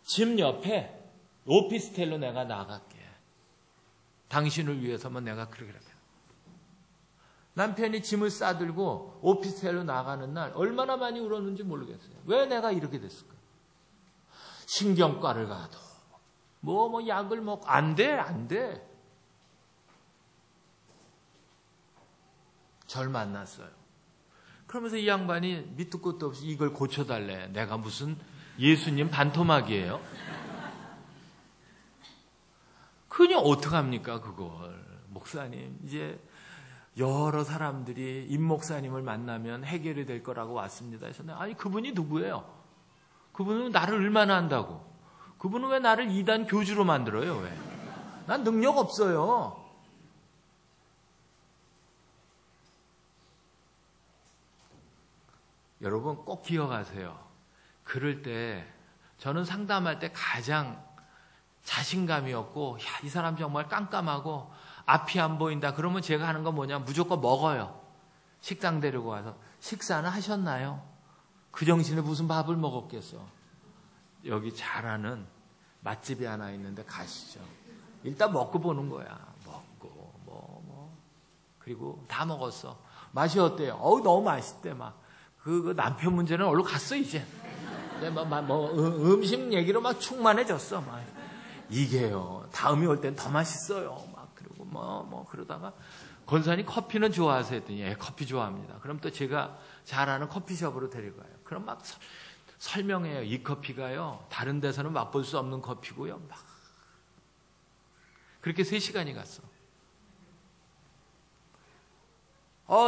집 옆에 오피스텔로 내가 나갈게. 당신을 위해서만 내가 그렇게 할게. 남편이 짐을 싸들고 오피스텔로 나가는 날 얼마나 많이 울었는지 모르겠어요. 왜 내가 이렇게 됐을까? 신경과를 가도 뭐 약을 먹고 안 돼. 절 만났어요. 그러면서 이 양반이 밑도 끝도 없이 이걸 고쳐달래. 내가 무슨 예수님 반토막이에요? 그냥 어떡합니까 그걸. 목사님 이제 여러 사람들이 임 목사님을 만나면 해결이 될 거라고 왔습니다. 그래서 아니 그분이 누구예요? 그분은 나를 얼마나 한다고? 그분은 왜 나를 이단 교주로 만들어요? 왜? 난 능력 없어요. 여러분 꼭 기억하세요. 그럴 때 저는 상담할 때 가장 자신감이 없고 이 사람 정말 깜깜하고 앞이 안 보인다. 그러면 제가 하는 건 뭐냐? 무조건 먹어요. 식당 데리고 와서 식사는 하셨나요? 그 정신에 무슨 밥을 먹었겠어. 여기 잘 아는 맛집이 하나 있는데 가시죠. 일단 먹고 보는 거야. 먹고 그리고 다 먹었어. 맛이 어때요? 너무 맛있대. 막 그 남편 문제는 얼른 갔어 이제. 음식 얘기로 막 충만해졌어. 막 이게요. 다음이 올 땐 더 맛있어요. 막 그리고 그러다가 권사님 커피는 좋아하세요? 했더니 커피 좋아합니다. 그럼 또 제가 잘 아는 커피숍으로 데려가요. 그럼 막 설명해요. 이 커피가요, 다른 데서는 맛볼 수 없는 커피고요. 막 그렇게 3시간이 갔어.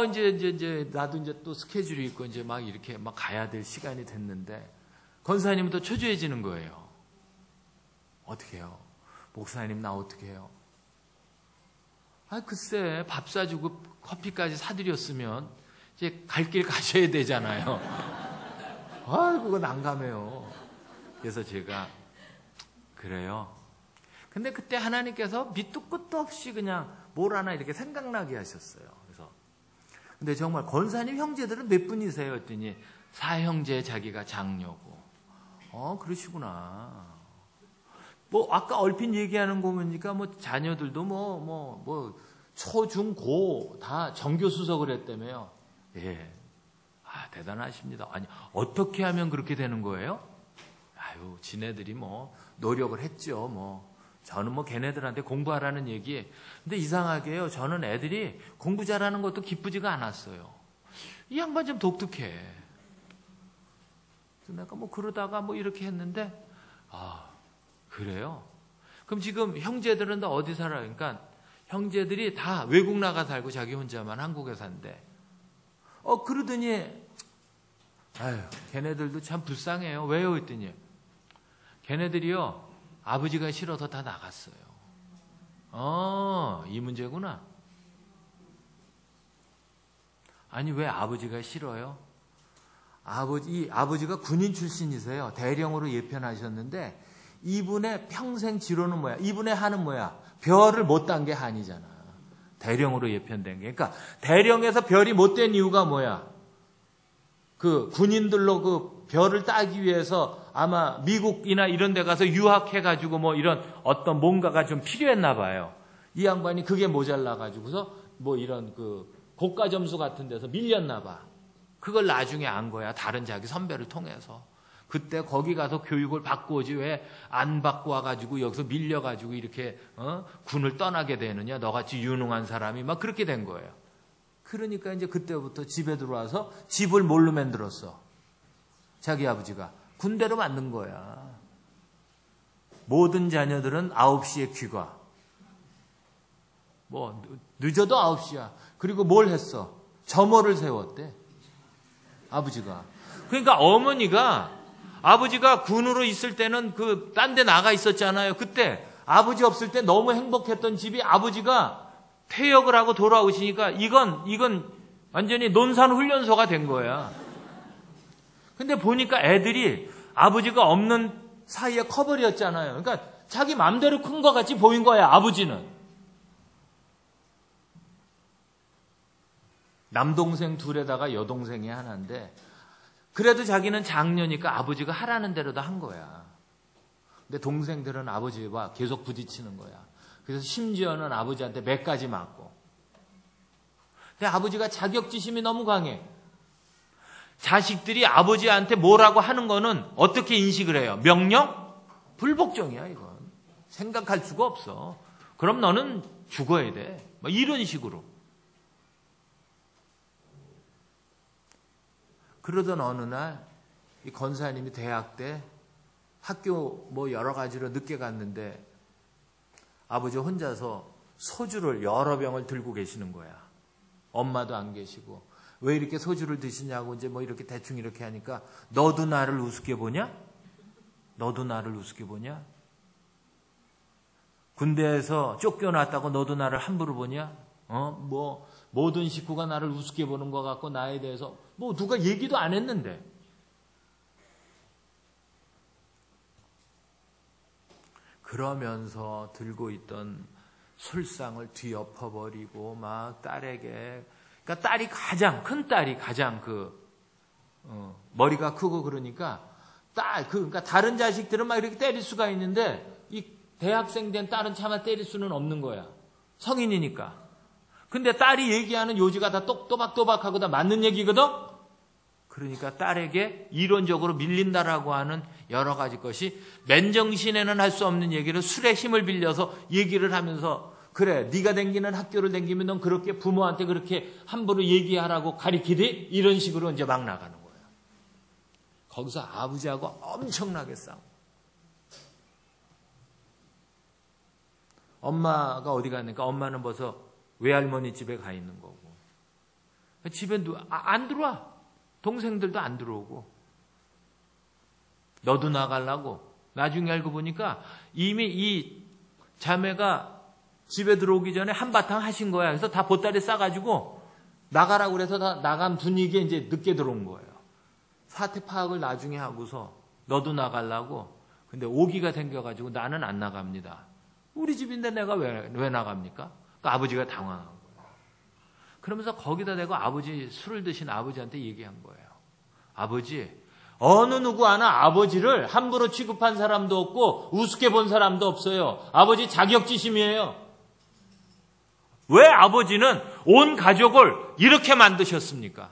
이제 나도 이제 또 스케줄이 있고 이제 막 이렇게 막 가야 될 시간이 됐는데 권사님은 또 초조해지는 거예요. 어떻게 해요? 목사님 나 어떻게 해요? 글쎄 밥 사주고 커피까지 사드렸으면 이제 갈 길 가셔야 되잖아요. 그거 난감해요. 그래서 제가 그래요. 근데 그때 하나님께서 밑도 끝도 없이 그냥 뭘 하나 이렇게 생각나게 하셨어요. 그래서 근데 정말 권사님 형제들은 몇 분이세요? 했더니 4형제 자기가 장녀고. 그러시구나. 아까 얼핏 얘기하는 거 보니까 자녀들도 초, 중, 고 다 정교 수석을 했다며요. 예. 대단하십니다. 아니, 어떻게 하면 그렇게 되는 거예요? 지네들이 노력을 했죠. 저는 걔네들한테 공부하라는 얘기. 근데 이상하게요. 저는 애들이 공부 잘하는 것도 기쁘지가 않았어요. 이 양반 좀 독특해. 내가 그러다가 이렇게 했는데, 그래요? 그럼 지금 형제들은 다 어디 살아요? 그러니까 형제들이 다 외국 나가 살고 자기 혼자만 한국에 산대. 그러더니, 걔네들도 참 불쌍해요. 왜요? 했더니, 걔네들이요, 아버지가 싫어서 다 나갔어요. 이 문제구나. 아니, 왜 아버지가 싫어요? 아버지가 군인 출신이세요. 대령으로 예편하셨는데, 이분의 평생 지로는 뭐야? 이분의 한은 뭐야? 별을 못 딴 게 한이잖아. 대령으로 예편된 게. 그러니까 대령에서 별이 못 된 이유가 뭐야? 그 군인들로 그 별을 따기 위해서 아마 미국이나 이런 데 가서 유학해가지고 이런 어떤 뭔가가 좀 필요했나 봐요. 이 양반이 그게 모자라가지고서 이런 그 고가 점수 같은 데서 밀렸나 봐. 그걸 나중에 안 거야. 다른 자기 선배를 통해서. 그때 거기 가서 교육을 받고 오지 왜 안 받고 와가지고 여기서 밀려가지고 이렇게 군을 떠나게 되느냐. 너같이 유능한 사람이 막 그렇게 된 거예요. 그러니까 이제 그때부터 집에 들어와서 집을 뭘로 만들었어? 자기 아버지가 군대로 만든 거야. 모든 자녀들은 9시에 귀가. 늦어도 9시야. 그리고 뭘 했어? 점호를 세웠대. 아버지가. 그러니까 어머니가 아버지가 군으로 있을 때는 딴 데 나가 있었잖아요. 그때 아버지 없을 때 너무 행복했던 집이 아버지가 퇴역을 하고 돌아오시니까 이건 완전히 논산훈련소가 된 거야. 근데 보니까 애들이 아버지가 없는 사이에 커버렸잖아요. 그러니까 자기 맘대로 큰 것 같이 보인 거야, 아버지는. 남동생 둘에다가 여동생이 하나인데 그래도 자기는 장녀니까 아버지가 하라는 대로 다 한 거야. 근데 동생들은 아버지와 계속 부딪히는 거야. 그래서 심지어는 아버지한테 몇 가지 맞고. 근데 아버지가 자격지심이 너무 강해. 자식들이 아버지한테 뭐라고 하는 거는 어떻게 인식을 해요? 명령? 불복종이야, 이건. 생각할 수가 없어. 그럼 너는 죽어야 돼. 이런 식으로. 그러던 어느 날, 이 권사님이 대학 때 학교 여러 가지로 늦게 갔는데 아버지 혼자서 소주를 여러 병을 들고 계시는 거야. 엄마도 안 계시고. 왜 이렇게 소주를 드시냐고 이제 이렇게 대충 이렇게 하니까 너도 나를 우습게 보냐? 너도 나를 우습게 보냐? 군대에서 쫓겨났다고 너도 나를 함부로 보냐? 모든 식구가 나를 우습게 보는 것 같고 나에 대해서 누가 얘기도 안 했는데. 그러면서 들고 있던 술상을 뒤엎어버리고 막 딸에게, 그러니까 딸이 가장 큰 딸이 가장 머리가 크고 그러니까 그러니까 다른 자식들은 막 이렇게 때릴 수가 있는데 이 대학생 된 딸은 차마 때릴 수는 없는 거야. 성인이니까. 근데 딸이 얘기하는 요지가 다 또박또박하고 다 맞는 얘기거든? 그러니까 딸에게 이론적으로 밀린다라고 하는 여러 가지 것이 맨정신에는 할 수 없는 얘기를 술의 힘을 빌려서 얘기를 하면서 그래 네가 다니는 학교를 다니면 넌 그렇게 부모한테 그렇게 함부로 얘기하라고 가리키디? 이런 식으로 이제 막 나가는 거예요. 거기서 아버지하고 엄청나게 싸워. 엄마가 어디 갔는가? 엄마는 벌써 외할머니 집에 가 있는 거고. 집에 안 들어와. 동생들도 안 들어오고. 너도 나가려고. 나중에 알고 보니까 이미 이 자매가 집에 들어오기 전에 한바탕 하신 거야. 그래서 다 보따리 싸가지고 나가라고 그래서 다 나간 분위기에 이제 늦게 들어온 거예요. 사태 파악을 나중에 하고서 너도 나가려고. 근데 오기가 생겨가지고 나는 안 나갑니다. 우리 집인데 내가 왜 나갑니까? 그러니까 아버지가 당황한 거예요. 그러면서 거기다 대고 아버지 술을 드신 아버지한테 얘기한 거예요. 아버지, 어느 누구 하나 아버지를 함부로 취급한 사람도 없고 우습게 본 사람도 없어요. 아버지 자격지심이에요. 왜 아버지는 온 가족을 이렇게 만드셨습니까?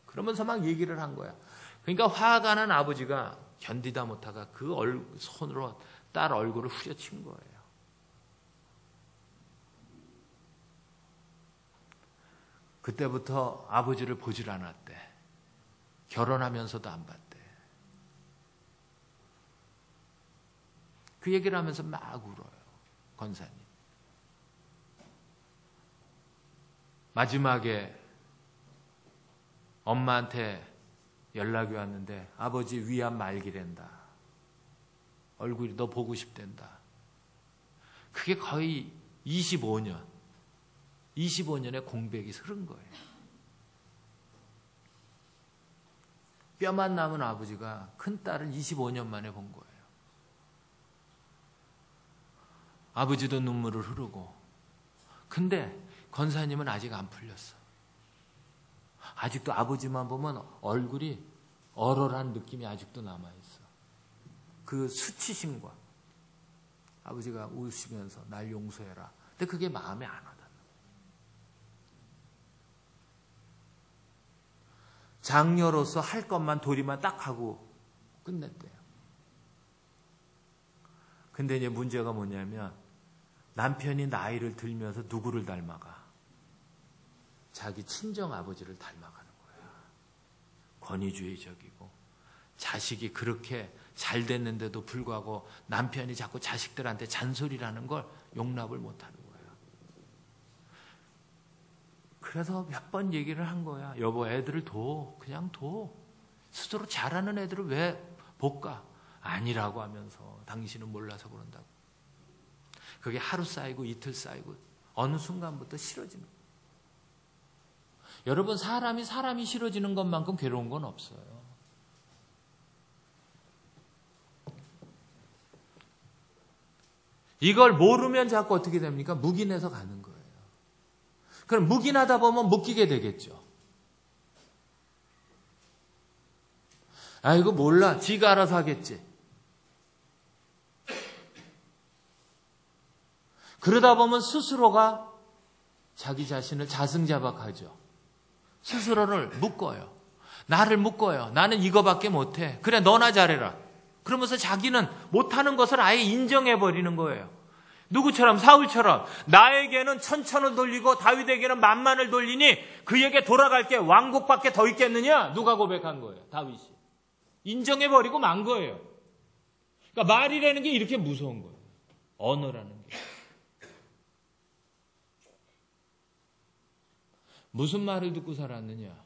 그러면서 막 얘기를 한 거야. 그러니까 화가 난 아버지가 견디다 못하가 그 손으로 딸 얼굴을 후려친 거예요. 그때부터 아버지를 보질 않았대. 결혼하면서도 안 봤대. 그 얘기를 하면서 막 울어요. 권사님. 마지막에 엄마한테 연락이 왔는데 아버지 위암 말기랜다. 얼굴이 너 보고 싶댄다. 그게 거의 25년의 공백이 흐른 거예요. 뼈만 남은 아버지가 큰딸을 25년 만에 본 거예요. 아버지도 눈물을 흐르고. 근데 권사님은 아직 안 풀렸어. 아직도 아버지만 보면 얼굴이 얼얼한 느낌이 아직도 남아있어. 그 수치심과 아버지가 우시면서 날 용서해라. 근데 그게 마음에 안 와닿는 거예요. 장녀로서 할 것만 도리만 딱 하고 끝냈대요. 근데 이제 문제가 뭐냐면 남편이 나이를 들면서 누구를 닮아가? 자기 친정 아버지를 닮아가는 거야. 권위주의적이고 자식이 그렇게 잘 됐는데도 불구하고 남편이 자꾸 자식들한테 잔소리라는 걸 용납을 못하는 거야. 그래서 몇 번 얘기를 한 거야. 여보, 애들을 둬. 그냥 둬. 스스로 잘하는 애들을 왜 볶아? 아니라고 하면서 당신은 몰라서 그런다고. 그게 하루 쌓이고 이틀 쌓이고 어느 순간부터 싫어지는 거예요. 여러분, 사람이 싫어지는 것만큼 괴로운 건 없어요. 이걸 모르면 자꾸 어떻게 됩니까? 묵인해서 가는 거예요. 그럼 묵인하다 보면 묶이게 되겠죠. 아이고 몰라. 지가 알아서 하겠지. 그러다 보면 스스로가 자기 자신을 자승자박하죠. 스스로를 묶어요. 나를 묶어요. 나는 이거밖에 못해. 그래 너나 잘해라. 그러면서 자기는 못하는 것을 아예 인정해버리는 거예요. 누구처럼? 사울처럼 나에게는 천천을 돌리고 다윗에게는 만만을 돌리니 그에게 돌아갈 게 왕국밖에 더 있겠느냐? 누가 고백한 거예요? 다윗이. 인정해버리고 만 거예요. 그러니까 말이라는 게 이렇게 무서운 거예요. 언어라는 게. 무슨 말을 듣고 살았느냐?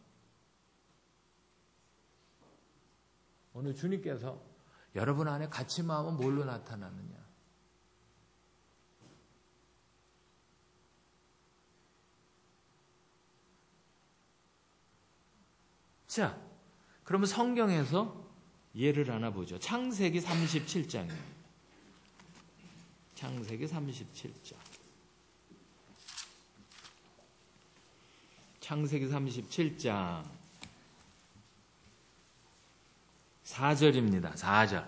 오늘 주님께서 여러분 안에 가치 마음은 뭘로 나타나느냐? 자, 그러면 성경에서 예를 하나 보죠. 창세기 37장이에요. 창세기 37장. 창세기 37장. 4절입니다. 4절.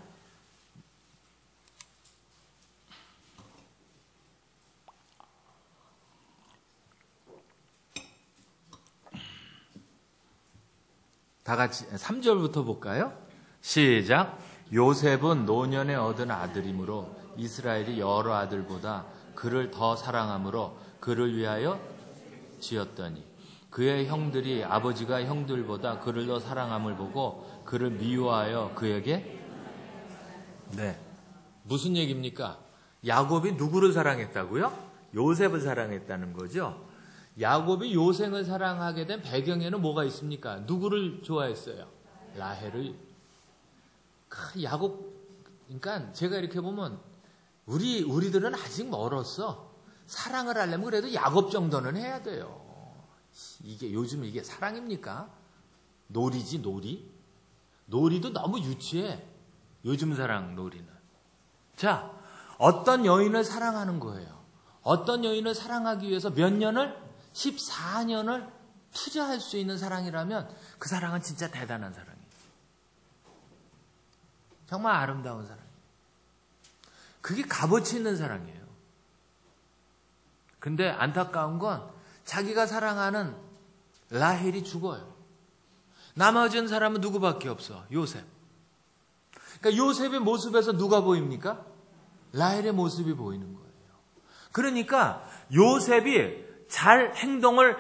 다 같이 3절부터 볼까요? 시작. 요셉은 노년에 얻은 아들이므로 이스라엘이 여러 아들보다 그를 더 사랑함으로 그를 위하여 지었더니 그의 형들이 아버지가 형들보다 그를 더 사랑함을 보고 그를 미워하여 그에게 무슨 얘기입니까? 야곱이 누구를 사랑했다고요? 요셉을 사랑했다는 거죠. 야곱이 요셉을 사랑하게 된 배경에는 뭐가 있습니까? 누구를 좋아했어요? 라헬을. 야곱, 그러니까 제가 이렇게 보면 우리들은 아직 멀었어. 사랑을 하려면 그래도 야곱 정도는 해야 돼요. 요즘 이게 사랑입니까? 놀이지, 놀이. 놀이도 너무 유치해. 요즘 사랑 놀이는. 자, 어떤 여인을 사랑하는 거예요. 어떤 여인을 사랑하기 위해서 몇 년을? 14년을 투자할 수 있는 사랑이라면 그 사랑은 진짜 대단한 사랑이에요. 정말 아름다운 사랑이에요. 그게 값어치 있는 사랑이에요. 근데 안타까운 건 자기가 사랑하는 라헬이 죽어요. 남아진 사람은 누구밖에 없어? 요셉. 그러니까 요셉의 모습에서 누가 보입니까? 라헬의 모습이 보이는 거예요. 그러니까 요셉이 잘 행동을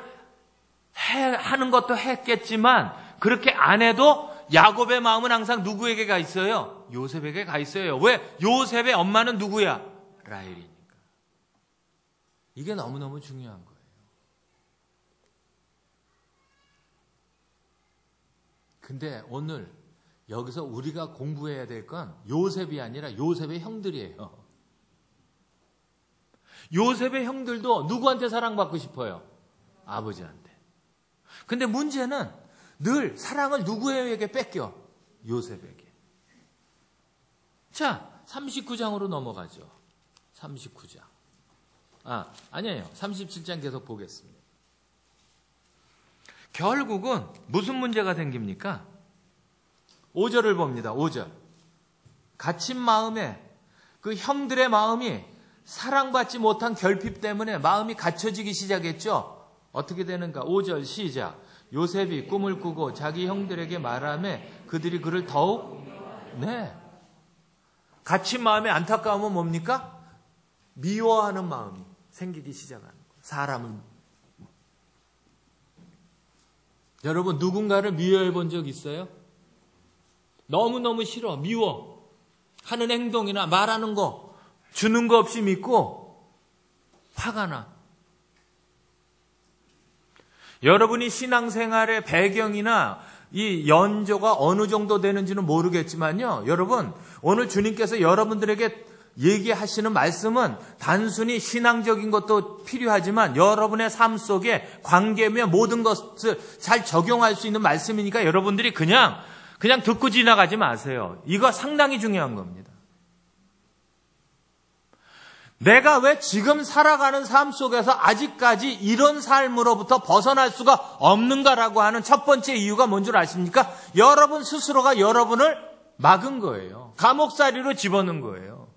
하는 것도 했겠지만 그렇게 안 해도 야곱의 마음은 항상 누구에게 가 있어요? 요셉에게 가 있어요. 왜? 요셉의 엄마는 누구야? 라헬이니까. 이게 너무너무 중요한 거예요. 근데 오늘 여기서 우리가 공부해야 될 건 요셉이 아니라 요셉의 형들이에요. 요셉의 형들도 누구한테 사랑받고 싶어요? 아버지한테. 근데 문제는 늘 사랑을 누구에게 뺏겨? 요셉에게. 자, 39장으로 넘어가죠. 39장. 아니에요. 37장 계속 보겠습니다. 결국은 무슨 문제가 생깁니까? 5절을 봅니다. 5절. 갇힌 마음에 그 형들의 마음이 사랑받지 못한 결핍 때문에 마음이 갇혀지기 시작했죠. 어떻게 되는가? 5절 시작. 요셉이 꿈을 꾸고 자기 형들에게 말하며 그들이 그를 더욱 갇힌 마음의 안타까움은 뭡니까? 미워하는 마음이 생기기 시작하는 거예요. 사람은. 여러분 누군가를 미워해 본 적 있어요? 너무너무 싫어. 미워. 하는 행동이나 말하는 거 주는 거 없이 믿고 화가 나. 여러분이 신앙생활의 배경이나 이 연조가 어느 정도 되는지는 모르겠지만요. 여러분 오늘 주님께서 여러분들에게 얘기하시는 말씀은 단순히 신앙적인 것도 필요하지만 여러분의 삶 속에 관계며 모든 것을 잘 적용할 수 있는 말씀이니까 여러분들이 그냥 듣고 지나가지 마세요. 이거 상당히 중요한 겁니다. 내가 왜 지금 살아가는 삶 속에서 아직까지 이런 삶으로부터 벗어날 수가 없는가라고 하는 첫 번째 이유가 뭔 줄 아십니까? 여러분 스스로가 여러분을 막은 거예요. 감옥살이로 집어넣은 거예요.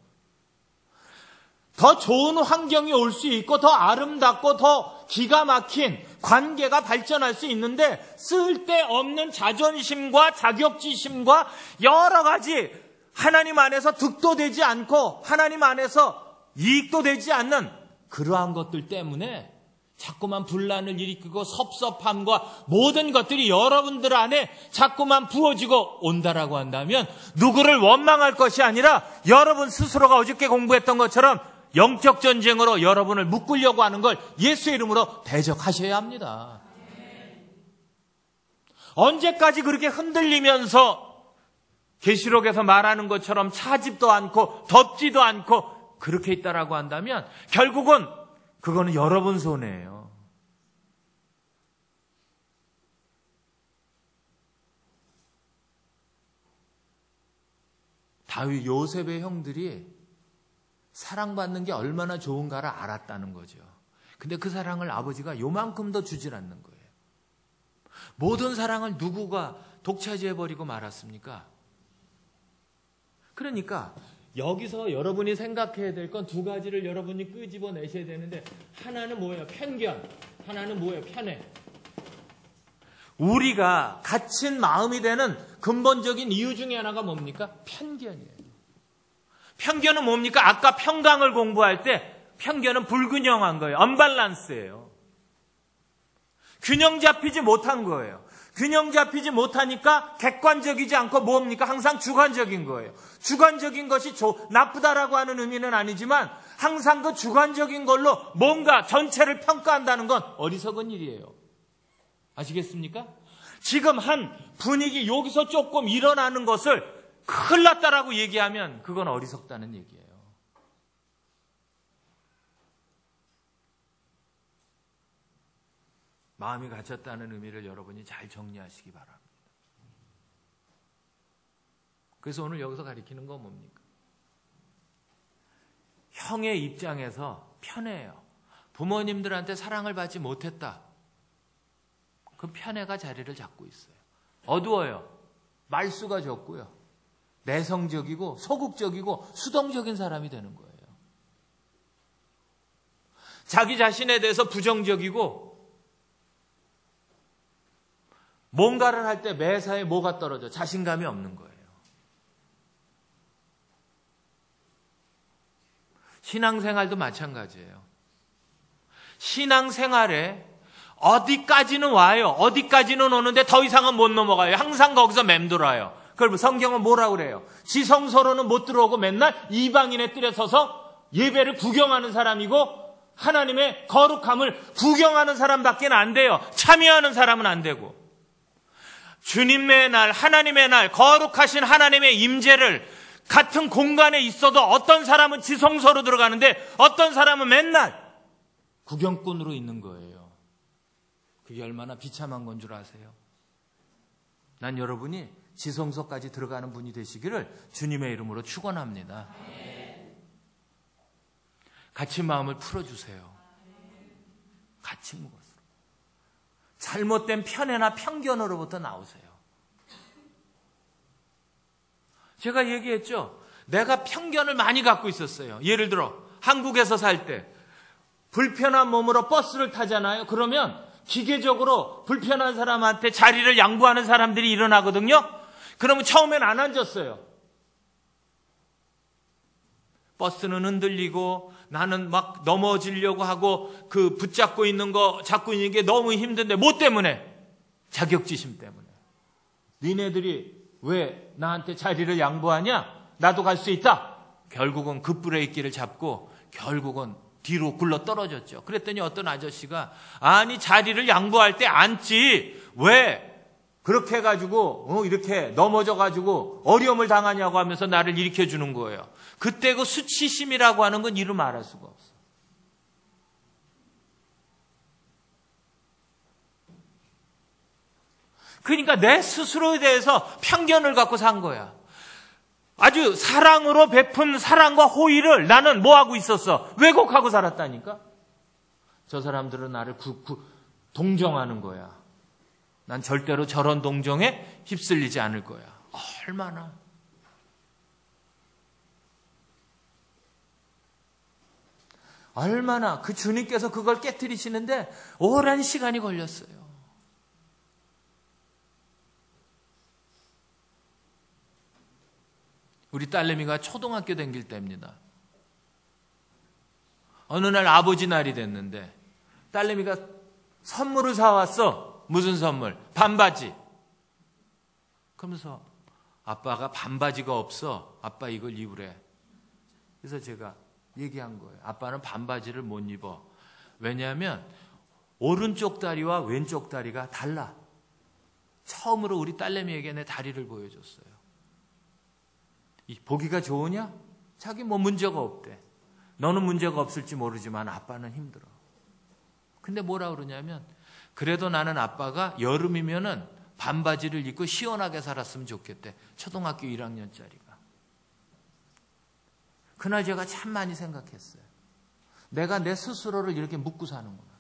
더 좋은 환경이 올 수 있고 더 아름답고 더 기가 막힌 관계가 발전할 수 있는데 쓸데없는 자존심과 자격지심과 여러 가지 하나님 안에서 득도 되지 않고 하나님 안에서 이익도 되지 않는 그러한 것들 때문에 자꾸만 분란을 일으키고 섭섭함과 모든 것들이 여러분들 안에 자꾸만 부어지고 온다라고 한다면 누구를 원망할 것이 아니라 여러분 스스로가 어저께 공부했던 것처럼 영적 전쟁으로 여러분을 묶으려고 하는 걸 예수의 이름으로 대적하셔야 합니다. 언제까지 그렇게 흔들리면서 계시록에서 말하는 것처럼 차지도 않고 덥지도 않고 그렇게 있다라고 한다면 결국은 그거는 여러분 손해예요. 다윗 요셉의 형들이 사랑받는 게 얼마나 좋은가를 알았다는 거죠. 근데 그 사랑을 아버지가 요만큼도 주질 않는 거예요. 모든 사랑을 누구가 독차지해버리고 말았습니까? 그러니까 여기서 여러분이 생각해야 될 건 두 가지를 여러분이 끄집어내셔야 되는데, 하나는 뭐예요? 편견. 하나는 뭐예요? 편애. 우리가 갇힌 마음이 되는 근본적인 이유 중에 하나가 뭡니까? 편견이에요. 편견은 뭡니까? 아까 평강을 공부할 때 편견은 불균형한 거예요. 언밸런스예요. 균형 잡히지 못한 거예요. 균형 잡히지 못하니까 객관적이지 않고 뭡니까? 항상 주관적인 거예요. 주관적인 것이 나쁘다라고 하는 의미는 아니지만 항상 그 주관적인 걸로 뭔가 전체를 평가한다는 건 어리석은 일이에요. 아시겠습니까? 지금 한 분위기 여기서 조금 일어나는 것을 큰일 났다라고 얘기하면 그건 어리석다는 얘기예요. 마음이 갇혔다는 의미를 여러분이 잘 정리하시기 바랍니다. 그래서 오늘 여기서 가리키는 건 뭡니까? 형의 입장에서 편해요. 부모님들한테 사랑을 받지 못했다. 그 편애가 자리를 잡고 있어요. 어두워요. 말수가 적고요. 내성적이고 소극적이고 수동적인 사람이 되는 거예요. 자기 자신에 대해서 부정적이고 뭔가를 할 때 매사에 뭐가 떨어져? 자신감이 없는 거예요. 신앙생활도 마찬가지예요. 신앙생활에 어디까지는 와요. 어디까지는 오는데 더 이상은 못 넘어가요. 항상 거기서 맴돌아요. 그럼 성경은 뭐라고 그래요? 지성소로는 못 들어오고 맨날 이방인의 뜰에 서서 예배를 구경하는 사람이고 하나님의 거룩함을 구경하는 사람밖에 안 돼요. 참여하는 사람은 안 되고. 주님의 날, 하나님의 날, 거룩하신 하나님의 임재를 같은 공간에 있어도 어떤 사람은 지성소로 들어가는데 어떤 사람은 맨날 구경꾼으로 있는 거예요. 그게 얼마나 비참한 건 줄 아세요? 난 여러분이 지성소까지 들어가는 분이 되시기를 주님의 이름으로 축원합니다. 갇힌 마음을 풀어주세요. 갇힌 것으로. 잘못된 편애나 편견으로부터 나오세요. 제가 얘기했죠. 내가 편견을 많이 갖고 있었어요. 예를 들어 한국에서 살 때 불편한 몸으로 버스를 타잖아요. 그러면 기계적으로 불편한 사람한테 자리를 양보하는 사람들이 일어나거든요. 그러면 처음엔 안 앉았어요. 버스는 흔들리고 나는 막 넘어지려고 하고 그 붙잡고 있는 거 잡고 있는 게 너무 힘든데 뭐 때문에? 자격지심 때문에. 니네들이 왜 나한테 자리를 양보하냐? 나도 갈 수 있다. 결국은 급브레이크를 잡고 결국은 뒤로 굴러 떨어졌죠. 그랬더니 어떤 아저씨가 아니 자리를 양보할 때 앉지 왜 그렇게 해가지고 이렇게 넘어져가지고 어려움을 당하냐고 하면서 나를 일으켜주는 거예요. 그때 그 수치심이라고 하는 건 이루 말할 수가 없어. 그러니까 내 스스로에 대해서 편견을 갖고 산 거야. 아주 사랑으로 베푼 사랑과 호의를 나는 뭐하고 있었어? 왜곡하고 살았다니까? 저 사람들은 나를 동정하는 거야. 난 절대로 저런 동정에 휩쓸리지 않을 거야. 얼마나 그 주님께서 그걸 깨트리시는데 오랜 시간이 걸렸어요. 우리 딸내미가 초등학교 다닐 때입니다. 어느 날 아버지 날이 됐는데 딸내미가 선물을 사왔어. 무슨 선물? 반바지. 그러면서 아빠가 반바지가 없어. 아빠 이걸 입으래. 그래서 제가 얘기한 거예요. 아빠는 반바지를 못 입어. 왜냐하면 오른쪽 다리와 왼쪽 다리가 달라. 처음으로 우리 딸내미에게 내 다리를 보여줬어요. 보기가 좋으냐? 자기 뭐 문제가 없대. 너는 문제가 없을지 모르지만 아빠는 힘들어. 근데 뭐라 그러냐면 그래도 나는 아빠가 여름이면은 반바지를 입고 시원하게 살았으면 좋겠대. 초등학교 1학년짜리가. 그날 제가 참 많이 생각했어요. 내가 내 스스로를 이렇게 묶고 사는구나.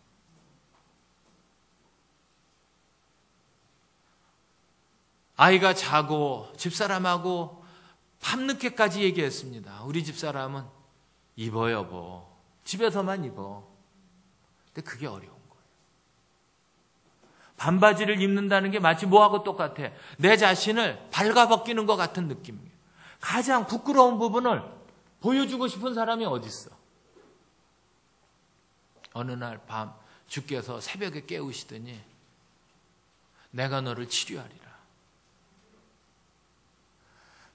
아이가 자고 집사람하고 밤늦게까지 얘기했습니다. 우리 집사람은 입어 여보. 집에서만 입어. 근데 그게 어려운 거예요. 반바지를 입는다는 게 마치 뭐하고 똑같아. 내 자신을 발가벗기는 것 같은 느낌이에요. 가장 부끄러운 부분을 보여주고 싶은 사람이 어디 있어. 어느 날 밤 주께서 새벽에 깨우시더니 내가 너를 치료하리라.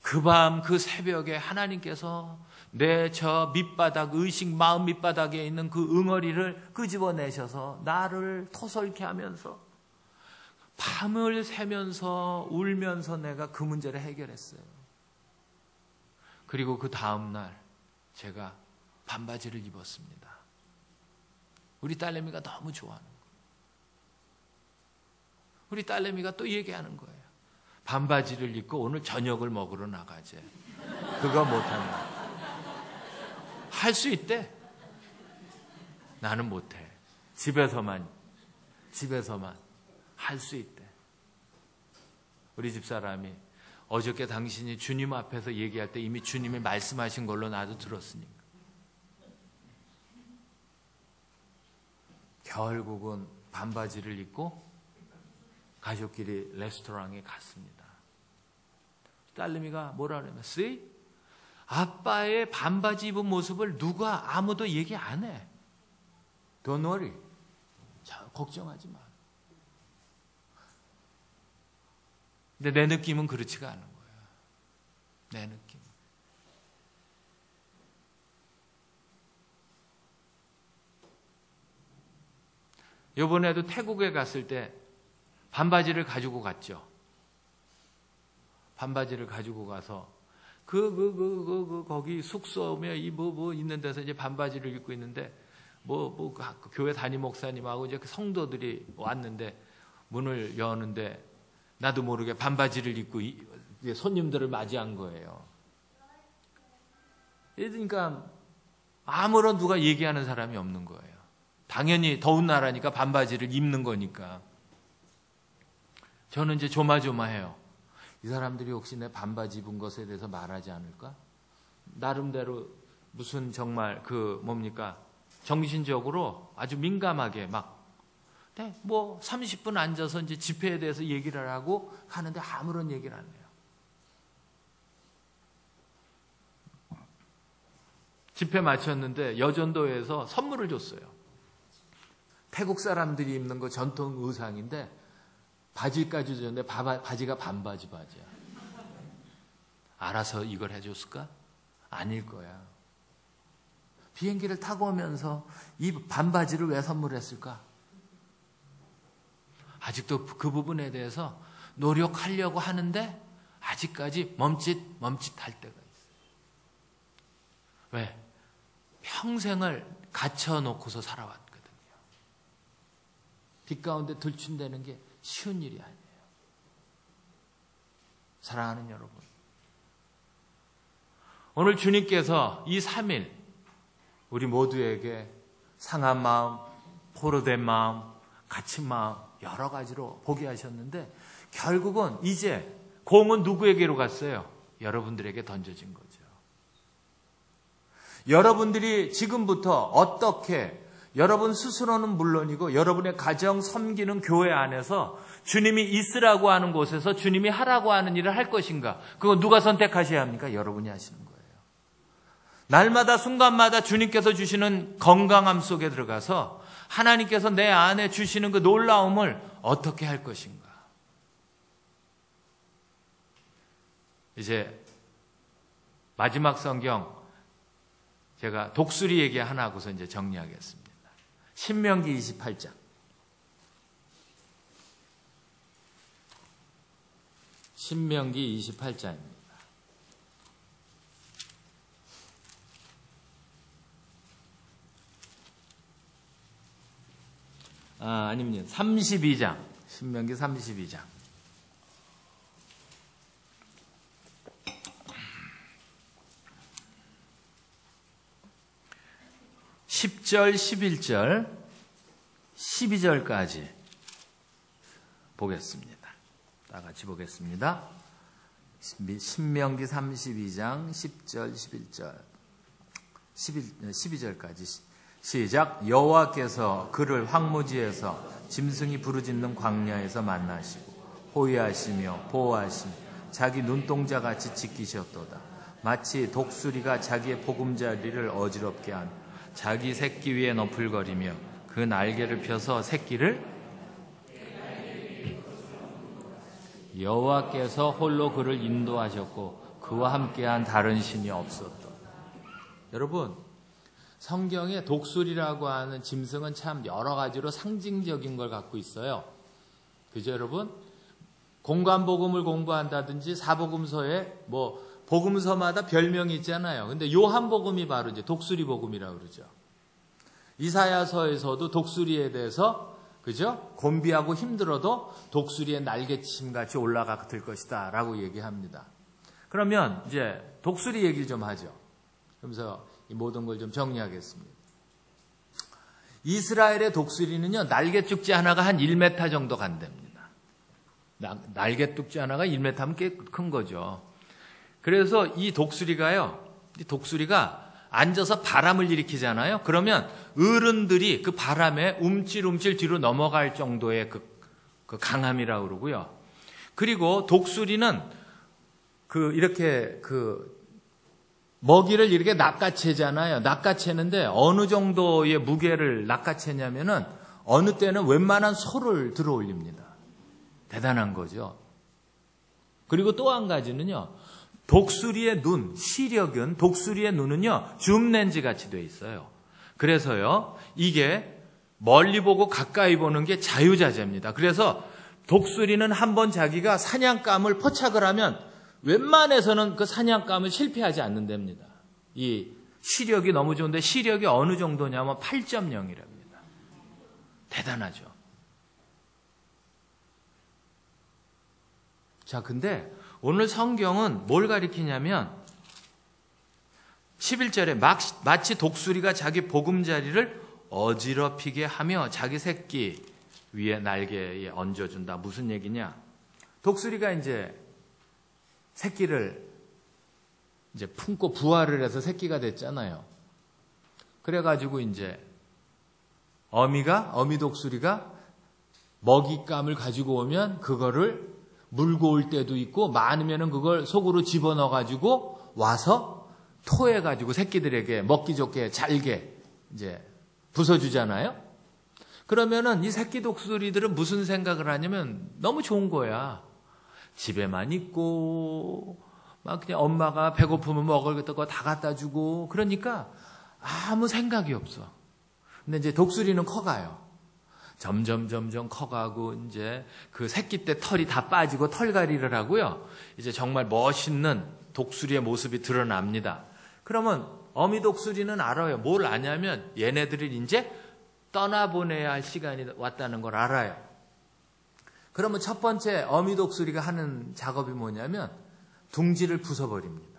그 밤 그 새벽에 하나님께서 내 저 밑바닥, 의식 마음 밑바닥에 있는 그 응어리를 끄집어내셔서 나를 토설케 하면서 밤을 새면서 울면서 내가 그 문제를 해결했어요. 그리고 그 다음 날 제가 반바지를 입었습니다. 우리 딸내미가 너무 좋아하는 거예요. 우리 딸내미가 또 얘기하는 거예요. 반바지를 입고 오늘 저녁을 먹으러 나가재. 그거 못한다. 할 수 있대. 나는 못해. 집에서만 할 수 있대. 우리 집사람이 어저께 당신이 주님 앞에서 얘기할 때 이미 주님이 말씀하신 걸로 나도 들었으니까. 결국은 반바지를 입고 가족끼리 레스토랑에 갔습니다. 딸내미가 뭐라 그러냐면 See? 아빠의 반바지 입은 모습을 누가 아무도 얘기 안 해. Don't worry. 걱정하지 마. 근데 내 느낌은 그렇지가 않은 거예요. 내 느낌. 이번에도 태국에 갔을 때 반바지를 가지고 갔죠. 반바지를 가지고 가서 거기 숙소며 있는 데서 이제 반바지를 입고 있는데 교회 담임 목사님하고 이제 그 성도들이 왔는데 문을 여는데 나도 모르게 반바지를 입고 손님들을 맞이한 거예요. 그러니까 아무런 누가 얘기하는 사람이 없는 거예요. 당연히 더운 나라니까 반바지를 입는 거니까. 저는 이제 조마조마해요. 이 사람들이 혹시 내 반바지 입은 것에 대해서 말하지 않을까? 나름대로 무슨 정말 정신적으로 아주 민감하게 뭐 30분 앉아서 이제 집회에 대해서 얘기를 하고 하는데 아무런 얘기를 안 해요. 집회 마쳤는데 여전도에서 선물을 줬어요. 태국 사람들이 입는 거 전통 의상인데 바지까지 줬는데 바지가 반바지야. 알아서 이걸 해줬을까? 아닐 거야. 비행기를 타고 오면서 이 반바지를 왜 선물했을까? 아직도 그 부분에 대해서 노력하려고 하는데 아직까지 멈칫할 때가 있어요. 왜? 평생을 갇혀놓고서 살아왔거든요. 빛 가운데 들춘다는 게 쉬운 일이 아니에요. 사랑하는 여러분, 오늘 주님께서 이 3일 우리 모두에게 상한 마음, 포로된 마음, 갇힌 마음 여러 가지로 보게 하셨는데 결국은 이제 공은 누구에게로 갔어요? 여러분들에게 던져진 거죠. 여러분들이 지금부터 어떻게 여러분 스스로는 물론이고 여러분의 가정 섬기는 교회 안에서 주님이 있으라고 하는 곳에서 주님이 하라고 하는 일을 할 것인가? 그거 누가 선택하셔야 합니까? 여러분이 하시는 거예요. 날마다 순간마다 주님께서 주시는 건강함 속에 들어가서 하나님께서 내 안에 주시는 그 놀라움을 어떻게 할 것인가? 이제 마지막 성경 제가 독수리 얘기 하나 하고서 이제 정리하겠습니다. 신명기 28장. 신명기 28장입니다. 아닙니다. 32장. 신명기 32장. 10절, 11절, 12절까지 보겠습니다. 다 같이 보겠습니다. 신명기 32장 10절, 11절, 12절까지 시작. 여호와께서 그를 황무지에서 짐승이 부르짖는 광야에서 만나시고 호위하시며 보호하시며 자기 눈동자같이 지키셨도다. 마치 독수리가 자기의 보금자리를 어지럽게 하며 자기 새끼 위에 너풀거리며 그 날개를 펴서 새끼를 여호와께서 홀로 그를 인도하셨고 그와 함께한 다른 신이 없었다. 여러분, 성경에 독수리라고 하는 짐승은 참 여러 가지로 상징적인 걸 갖고 있어요. 그죠, 여러분? 공관복음을 공부한다든지 사복음서에 복음서마다 별명이 있잖아요. 근데 요한복음이 바로 이제 독수리복음이라고 그러죠. 이사야서에서도 독수리에 대해서, 그죠? 곤비하고 힘들어도 독수리의 날개침 같이 올라가 들 것이다 라고 얘기합니다. 그러면 이제 독수리 얘기를 좀 하죠. 그러면서 이 모든 걸 좀 정리하겠습니다. 이스라엘의 독수리는요, 날개tuk지 하나가 한 1m 정도 간답니다. 날개tuk지 하나가 1m면 꽤 큰 거죠. 그래서 이 독수리가 앉아서 바람을 일으키잖아요. 그러면 어른들이 그 바람에 움찔움찔 뒤로 넘어갈 정도의 그 강함이라고 그러고요. 그리고 독수리는 이렇게 먹이를 이렇게 낚아채잖아요. 낚아채는데 어느 정도의 무게를 낚아채냐면은 어느 때는 웬만한 소를 들어 올립니다. 대단한 거죠. 그리고 또 한 가지는요. 독수리의 눈, 시력은 독수리의 눈은요. 줌렌즈 같이 돼 있어요. 그래서요. 이게 멀리 보고 가까이 보는 게 자유자재입니다. 그래서 독수리는 한번 자기가 사냥감을 포착을 하면 웬만해서는 그 사냥감을 실패하지 않는답니다. 이 시력이 너무 좋은데 시력이 어느 정도냐면 8.0이랍니다. 대단하죠. 자, 근데 오늘 성경은 뭘 가리키냐면 11절에 마치 독수리가 자기 보금자리를 어지럽히게 하며 자기 새끼 위에 날개에 얹어준다. 무슨 얘기냐? 독수리가 이제 새끼를 이제 품고 부화를 해서 새끼가 됐잖아요. 그래가지고 이제 어미 독수리가 먹잇감을 가지고 오면 그거를 물고 올 때도 있고 많으면은 그걸 속으로 집어넣어가지고 와서 토해가지고 새끼들에게 먹기 좋게 잘게 이제 부숴주잖아요. 그러면은 이 새끼 독수리들은 무슨 생각을 하냐면 너무 좋은 거야. 집에만 있고 막 그냥 엄마가 배고프면 먹을 거 다 갖다 주고 그러니까 아무 생각이 없어. 근데 이제 독수리는 커가요. 점점 커가고 이제 그 새끼 때 털이 다 빠지고 털갈이를 하고요. 이제 정말 멋있는 독수리의 모습이 드러납니다. 그러면 어미 독수리는 알아요. 뭘 아냐면 얘네들을 이제 떠나보내야 할 시간이 왔다는 걸 알아요. 그러면 첫 번째 어미 독수리가 하는 작업이 뭐냐면 둥지를 부숴버립니다.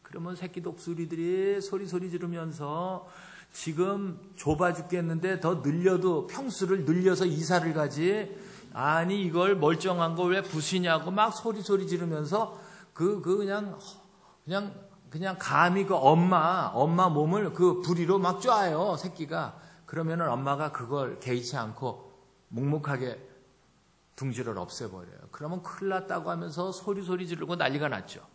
그러면 새끼 독수리들이 소리 지르면서 지금 좁아 죽겠는데 더 늘려도 평수를 늘려서 이사를 가지. 아니 이걸 멀쩡한 걸 왜 부수냐고 막 소리 지르면서 그냥 감히 그 엄마 몸을 그 부리로 막 쪄요, 새끼가. 그러면은 엄마가 그걸 개의치 않고 묵묵하게 둥지를 없애버려요. 그러면 큰일 났다고 하면서 소리 지르고 난리가 났죠.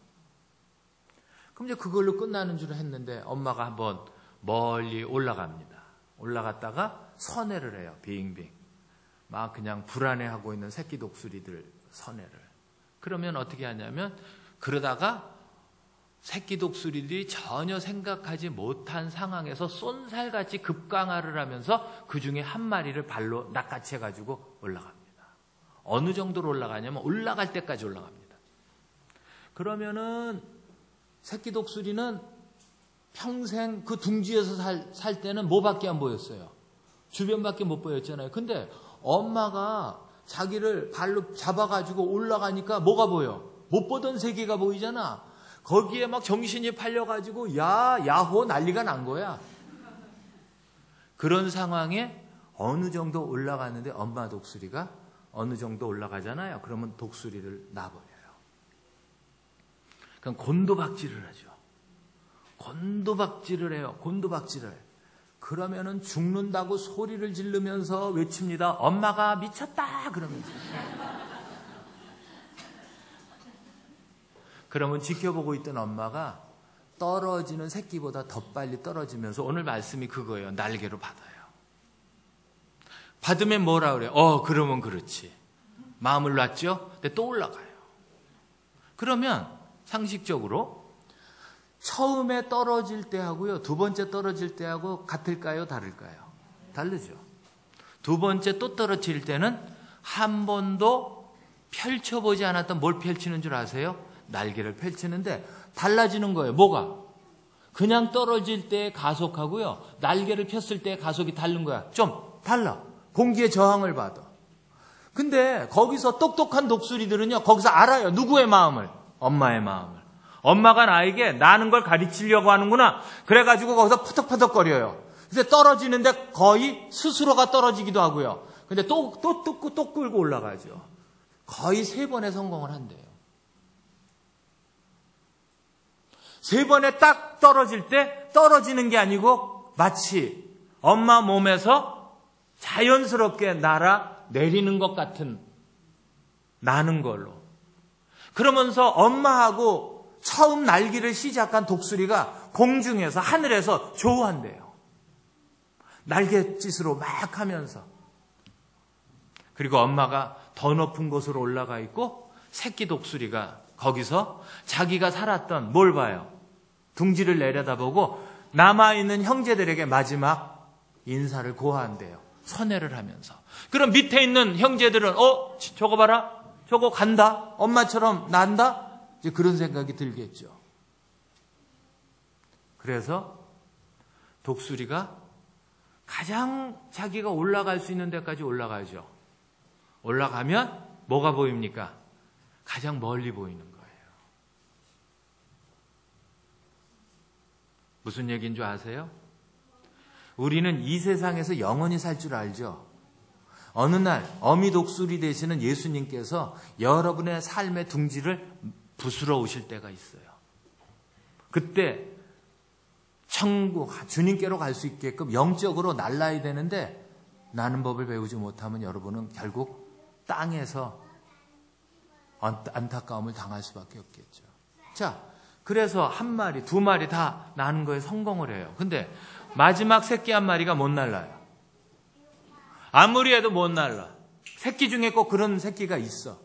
그럼 이제 그걸로 끝나는 줄 했는데 엄마가 한번 멀리 올라갑니다. 올라갔다가 선회를 해요. 빙빙. 막 그냥 불안해하고 있는 새끼 독수리들 선회를. 그러면 어떻게 하냐면 그러다가 새끼 독수리들이 전혀 생각하지 못한 상황에서 쏜살같이 급강하를 하면서 그 중에 한 마리를 발로 낚아채가지고 올라갑니다. 어느 정도로 올라가냐면 올라갈 때까지 올라갑니다. 그러면은 새끼 독수리는 평생 그 둥지에서 살 때는 뭐밖에 안 보였어요. 주변밖에 못 보였잖아요. 근데 엄마가 자기를 발로 잡아가지고 올라가니까 뭐가 보여? 못 보던 세계가 보이잖아. 거기에 막 정신이 팔려가지고 야호 난리가 난 거야. 그런 상황에 어느 정도 올라갔는데 엄마 독수리가 어느 정도 올라가잖아요. 그러면 독수리를 놔버려요. 그럼 곤두박질을 하죠. 곤두박질을 해요. 곤두박질을. 그러면은 죽는다고 소리를 지르면서 외칩니다. 엄마가 미쳤다 그러면서. 그러면 지켜보고 있던 엄마가 떨어지는 새끼보다 더 빨리 떨어지면서 오늘 말씀이 그거예요. 날개로 받아요. 받으면 뭐라 그래요? 그러면 그렇지. 마음을 놨죠? 근데 또 올라가요. 그러면 상식적으로 처음에 떨어질 때하고요, 두 번째 떨어질 때하고 같을까요? 다를까요? 다르죠. 두 번째 또 떨어질 때는 한 번도 펼쳐보지 않았던 뭘 펼치는 줄 아세요? 날개를 펼치는데 달라지는 거예요. 뭐가? 그냥 떨어질 때의 가속하고요, 날개를 폈을 때의 가속이 다른 거야. 좀 달라. 공기의 저항을 받아. 근데 거기서 똑똑한 독수리들은요, 거기서 알아요. 누구의 마음을? 엄마의 마음을. 엄마가 나에게 나는 걸 가르치려고 하는구나. 그래가지고 거기서 퍼덕퍼덕거려요. 그래서 떨어지는데 거의 스스로가 떨어지기도 하고요. 근데 또 끌고 올라가죠. 거의 3번에 성공을 한대요. 3번에 딱 떨어질 때 떨어지는 게 아니고 마치 엄마 몸에서 자연스럽게 날아 내리는 것 같은, 나는 걸로. 그러면서 엄마하고 처음 날기를 시작한 독수리가 공중에서, 하늘에서 조우한대요. 날갯짓으로 막 하면서. 그리고 엄마가 더 높은 곳으로 올라가 있고 새끼 독수리가 거기서 자기가 살았던 뭘 봐요? 둥지를 내려다보고 남아있는 형제들에게 마지막 인사를 고하한대요. 선회를 하면서. 그럼 밑에 있는 형제들은 저거 봐라. 저거 간다. 엄마처럼 난다. 이제 그런 생각이 들겠죠. 그래서 독수리가 가장 자기가 올라갈 수 있는 데까지 올라가죠. 올라가면 뭐가 보입니까? 가장 멀리 보이는 거예요. 무슨 얘기인 줄 아세요? 우리는 이 세상에서 영원히 살 줄 알죠. 어느 날 어미 독수리 되시는 예수님께서 여러분의 삶의 둥지를 부수러 오실 때가 있어요. 그때 천국, 주님께로 갈 수 있게끔 영적으로 날라야 되는데 나는 법을 배우지 못하면 여러분은 결국 땅에서 안타까움을 당할 수밖에 없겠죠. 자, 그래서 한 마리, 두 마리 다 나는 거에 성공을 해요. 근데 마지막 새끼 한 마리가 못 날라요. 아무리 해도 못 날라. 새끼 중에 꼭 그런 새끼가 있어.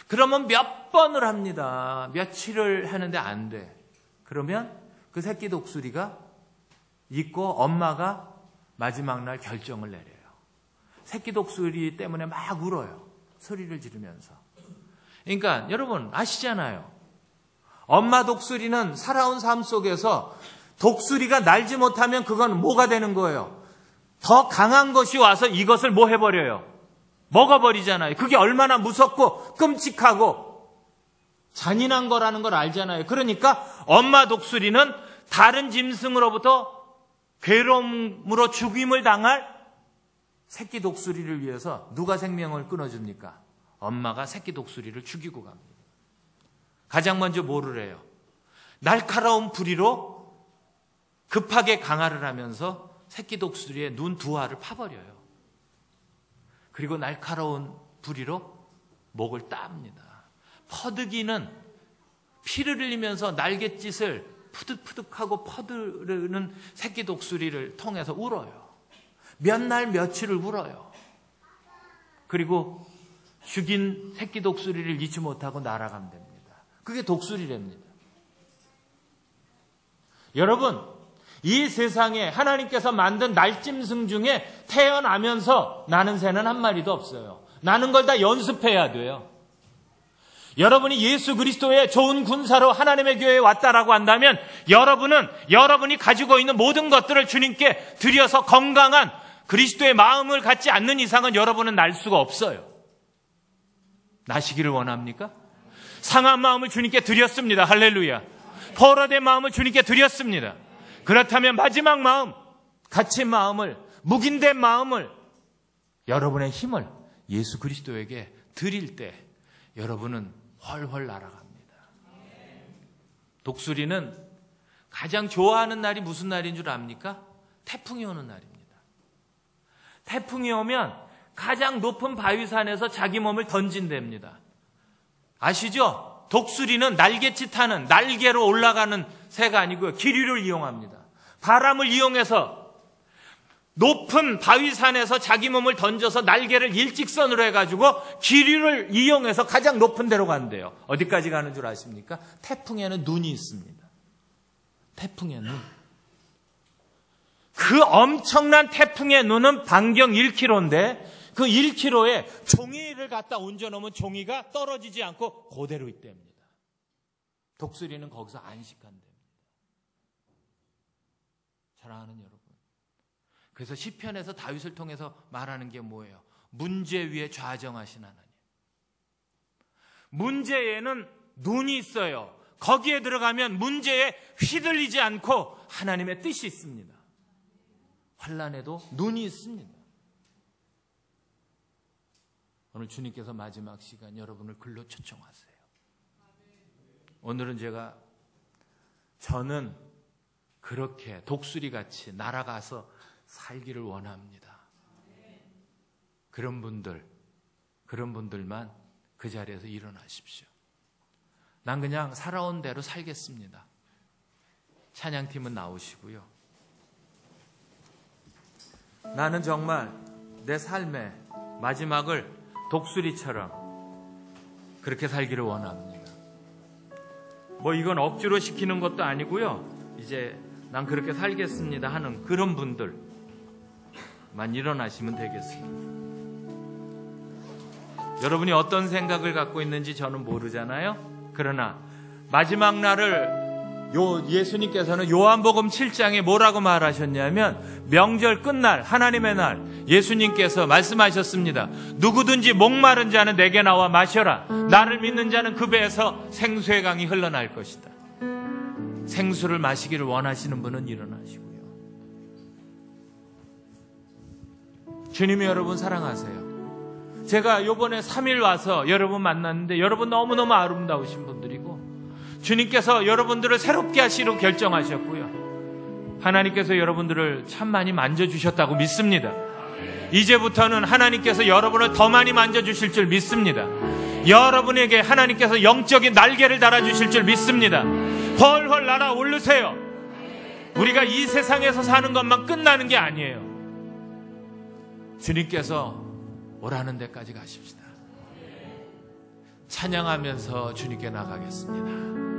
그러면 몇 번을 합니다. 며칠을 하는데 안 돼. 그러면 그 새끼 독수리가 있고 엄마가 마지막 날 결정을 내려요. 새끼 독수리 때문에 막 울어요. 소리를 지르면서. 그러니까 여러분 아시잖아요. 엄마 독수리는 살아온 삶 속에서 독수리가 날지 못하면 그건 뭐가 되는 거예요? 더 강한 것이 와서 이것을 뭐 해버려요? 먹어버리잖아요. 그게 얼마나 무섭고 끔찍하고 잔인한 거라는 걸 알잖아요. 그러니까 엄마 독수리는 다른 짐승으로부터 괴로움으로 죽임을 당할 새끼 독수리를 위해서 누가 생명을 끊어줍니까? 엄마가 새끼 독수리를 죽이고 갑니다. 가장 먼저 뭐를 해요? 날카로운 부리로 급하게 강화를 하면서 새끼 독수리의 눈 두 알을 파버려요. 그리고 날카로운 부리로 목을 땁니다. 퍼득이는 피를 흘리면서 날갯짓을 푸득푸득하고 퍼드르는 새끼 독수리를 통해서 울어요. 몇 날 며칠을 울어요. 그리고 죽인 새끼 독수리를 잊지 못하고 날아가면 됩니다. 그게 독수리랍니다. 여러분, 이 세상에 하나님께서 만든 날짐승 중에 태어나면서 나는 새는 한 마리도 없어요. 나는 걸 다 연습해야 돼요. 여러분이 예수 그리스도의 좋은 군사로 하나님의 교회에 왔다라고 한다면 여러분은 여러분이 가지고 있는 모든 것들을 주님께 드려서 건강한 그리스도의 마음을 갖지 않는 이상은 여러분은 날 수가 없어요. 나시기를 원합니까? 상한 마음을 주님께 드렸습니다. 할렐루야. 포로된 마음을 주님께 드렸습니다. 그렇다면 마지막 마음, 갇힌 마음을, 묵인된 마음을, 여러분의 힘을 예수 그리스도에게 드릴 때 여러분은 훨훨 날아갑니다. 독수리는 가장 좋아하는 날이 무슨 날인 줄 압니까? 태풍이 오는 날입니다. 태풍이 오면 가장 높은 바위산에서 자기 몸을 던진답니다. 아시죠? 독수리는 날갯짓 타는 날개로 올라가는 새가 아니고요. 기류를 이용합니다. 바람을 이용해서 높은 바위산에서 자기 몸을 던져서 날개를 일직선으로 해가지고 기류를 이용해서 가장 높은 데로 간대요. 어디까지 가는 줄 아십니까? 태풍에는 눈이 있습니다. 태풍의 눈. 그 엄청난 태풍의 눈은 반경 1km인데 그 1km에 종이를 갖다 얹어놓으면 종이가 떨어지지 않고 그대로 있답니다. 독수리는 거기서 안식한답니다. 사랑하는 여러분. 그래서 시편에서 다윗을 통해서 말하는 게 뭐예요? 문제 위에 좌정하신 하나님. 문제에는 눈이 있어요. 거기에 들어가면 문제에 휘둘리지 않고 하나님의 뜻이 있습니다. 환난에도 눈이 있습니다. 오늘 주님께서 마지막 시간 여러분을 글로 초청하세요. 오늘은 저는 그렇게 독수리같이 날아가서 살기를 원합니다. 그런 분들만 그 자리에서 일어나십시오. 난 그냥 살아온 대로 살겠습니다. 찬양팀은 나오시고요. 나는 정말 내 삶의 마지막을 독수리처럼 그렇게 살기를 원합니다. 이건 억지로 시키는 것도 아니고요. 이제 난 그렇게 살겠습니다 하는 그런 분들만 일어나시면 되겠습니다. 여러분이 어떤 생각을 갖고 있는지 저는 모르잖아요. 그러나 마지막 날을 예수님께서는 요한복음 7장에 뭐라고 말하셨냐면 명절 끝날 하나님의 날 예수님께서 말씀하셨습니다. 누구든지 목마른 자는 내게 나와 마셔라. 나를 믿는 자는 그 배에서 생수의 강이 흘러날 것이다. 생수를 마시기를 원하시는 분은 일어나시고요. 주님이 여러분 사랑하세요. 제가 요번에 3일 와서 여러분 만났는데 여러분 너무너무 아름다우신 분들이고 주님께서 여러분들을 새롭게 하시려고 결정하셨고요. 하나님께서 여러분들을 참 많이 만져주셨다고 믿습니다. 이제부터는 하나님께서 여러분을 더 많이 만져주실 줄 믿습니다. 여러분에게 하나님께서 영적인 날개를 달아주실 줄 믿습니다. 훨훨 날아 오르세요. 우리가 이 세상에서 사는 것만 끝나는 게 아니에요. 주님께서 오라는 데까지 가십시다. 찬양하면서 주님께 나가겠습니다.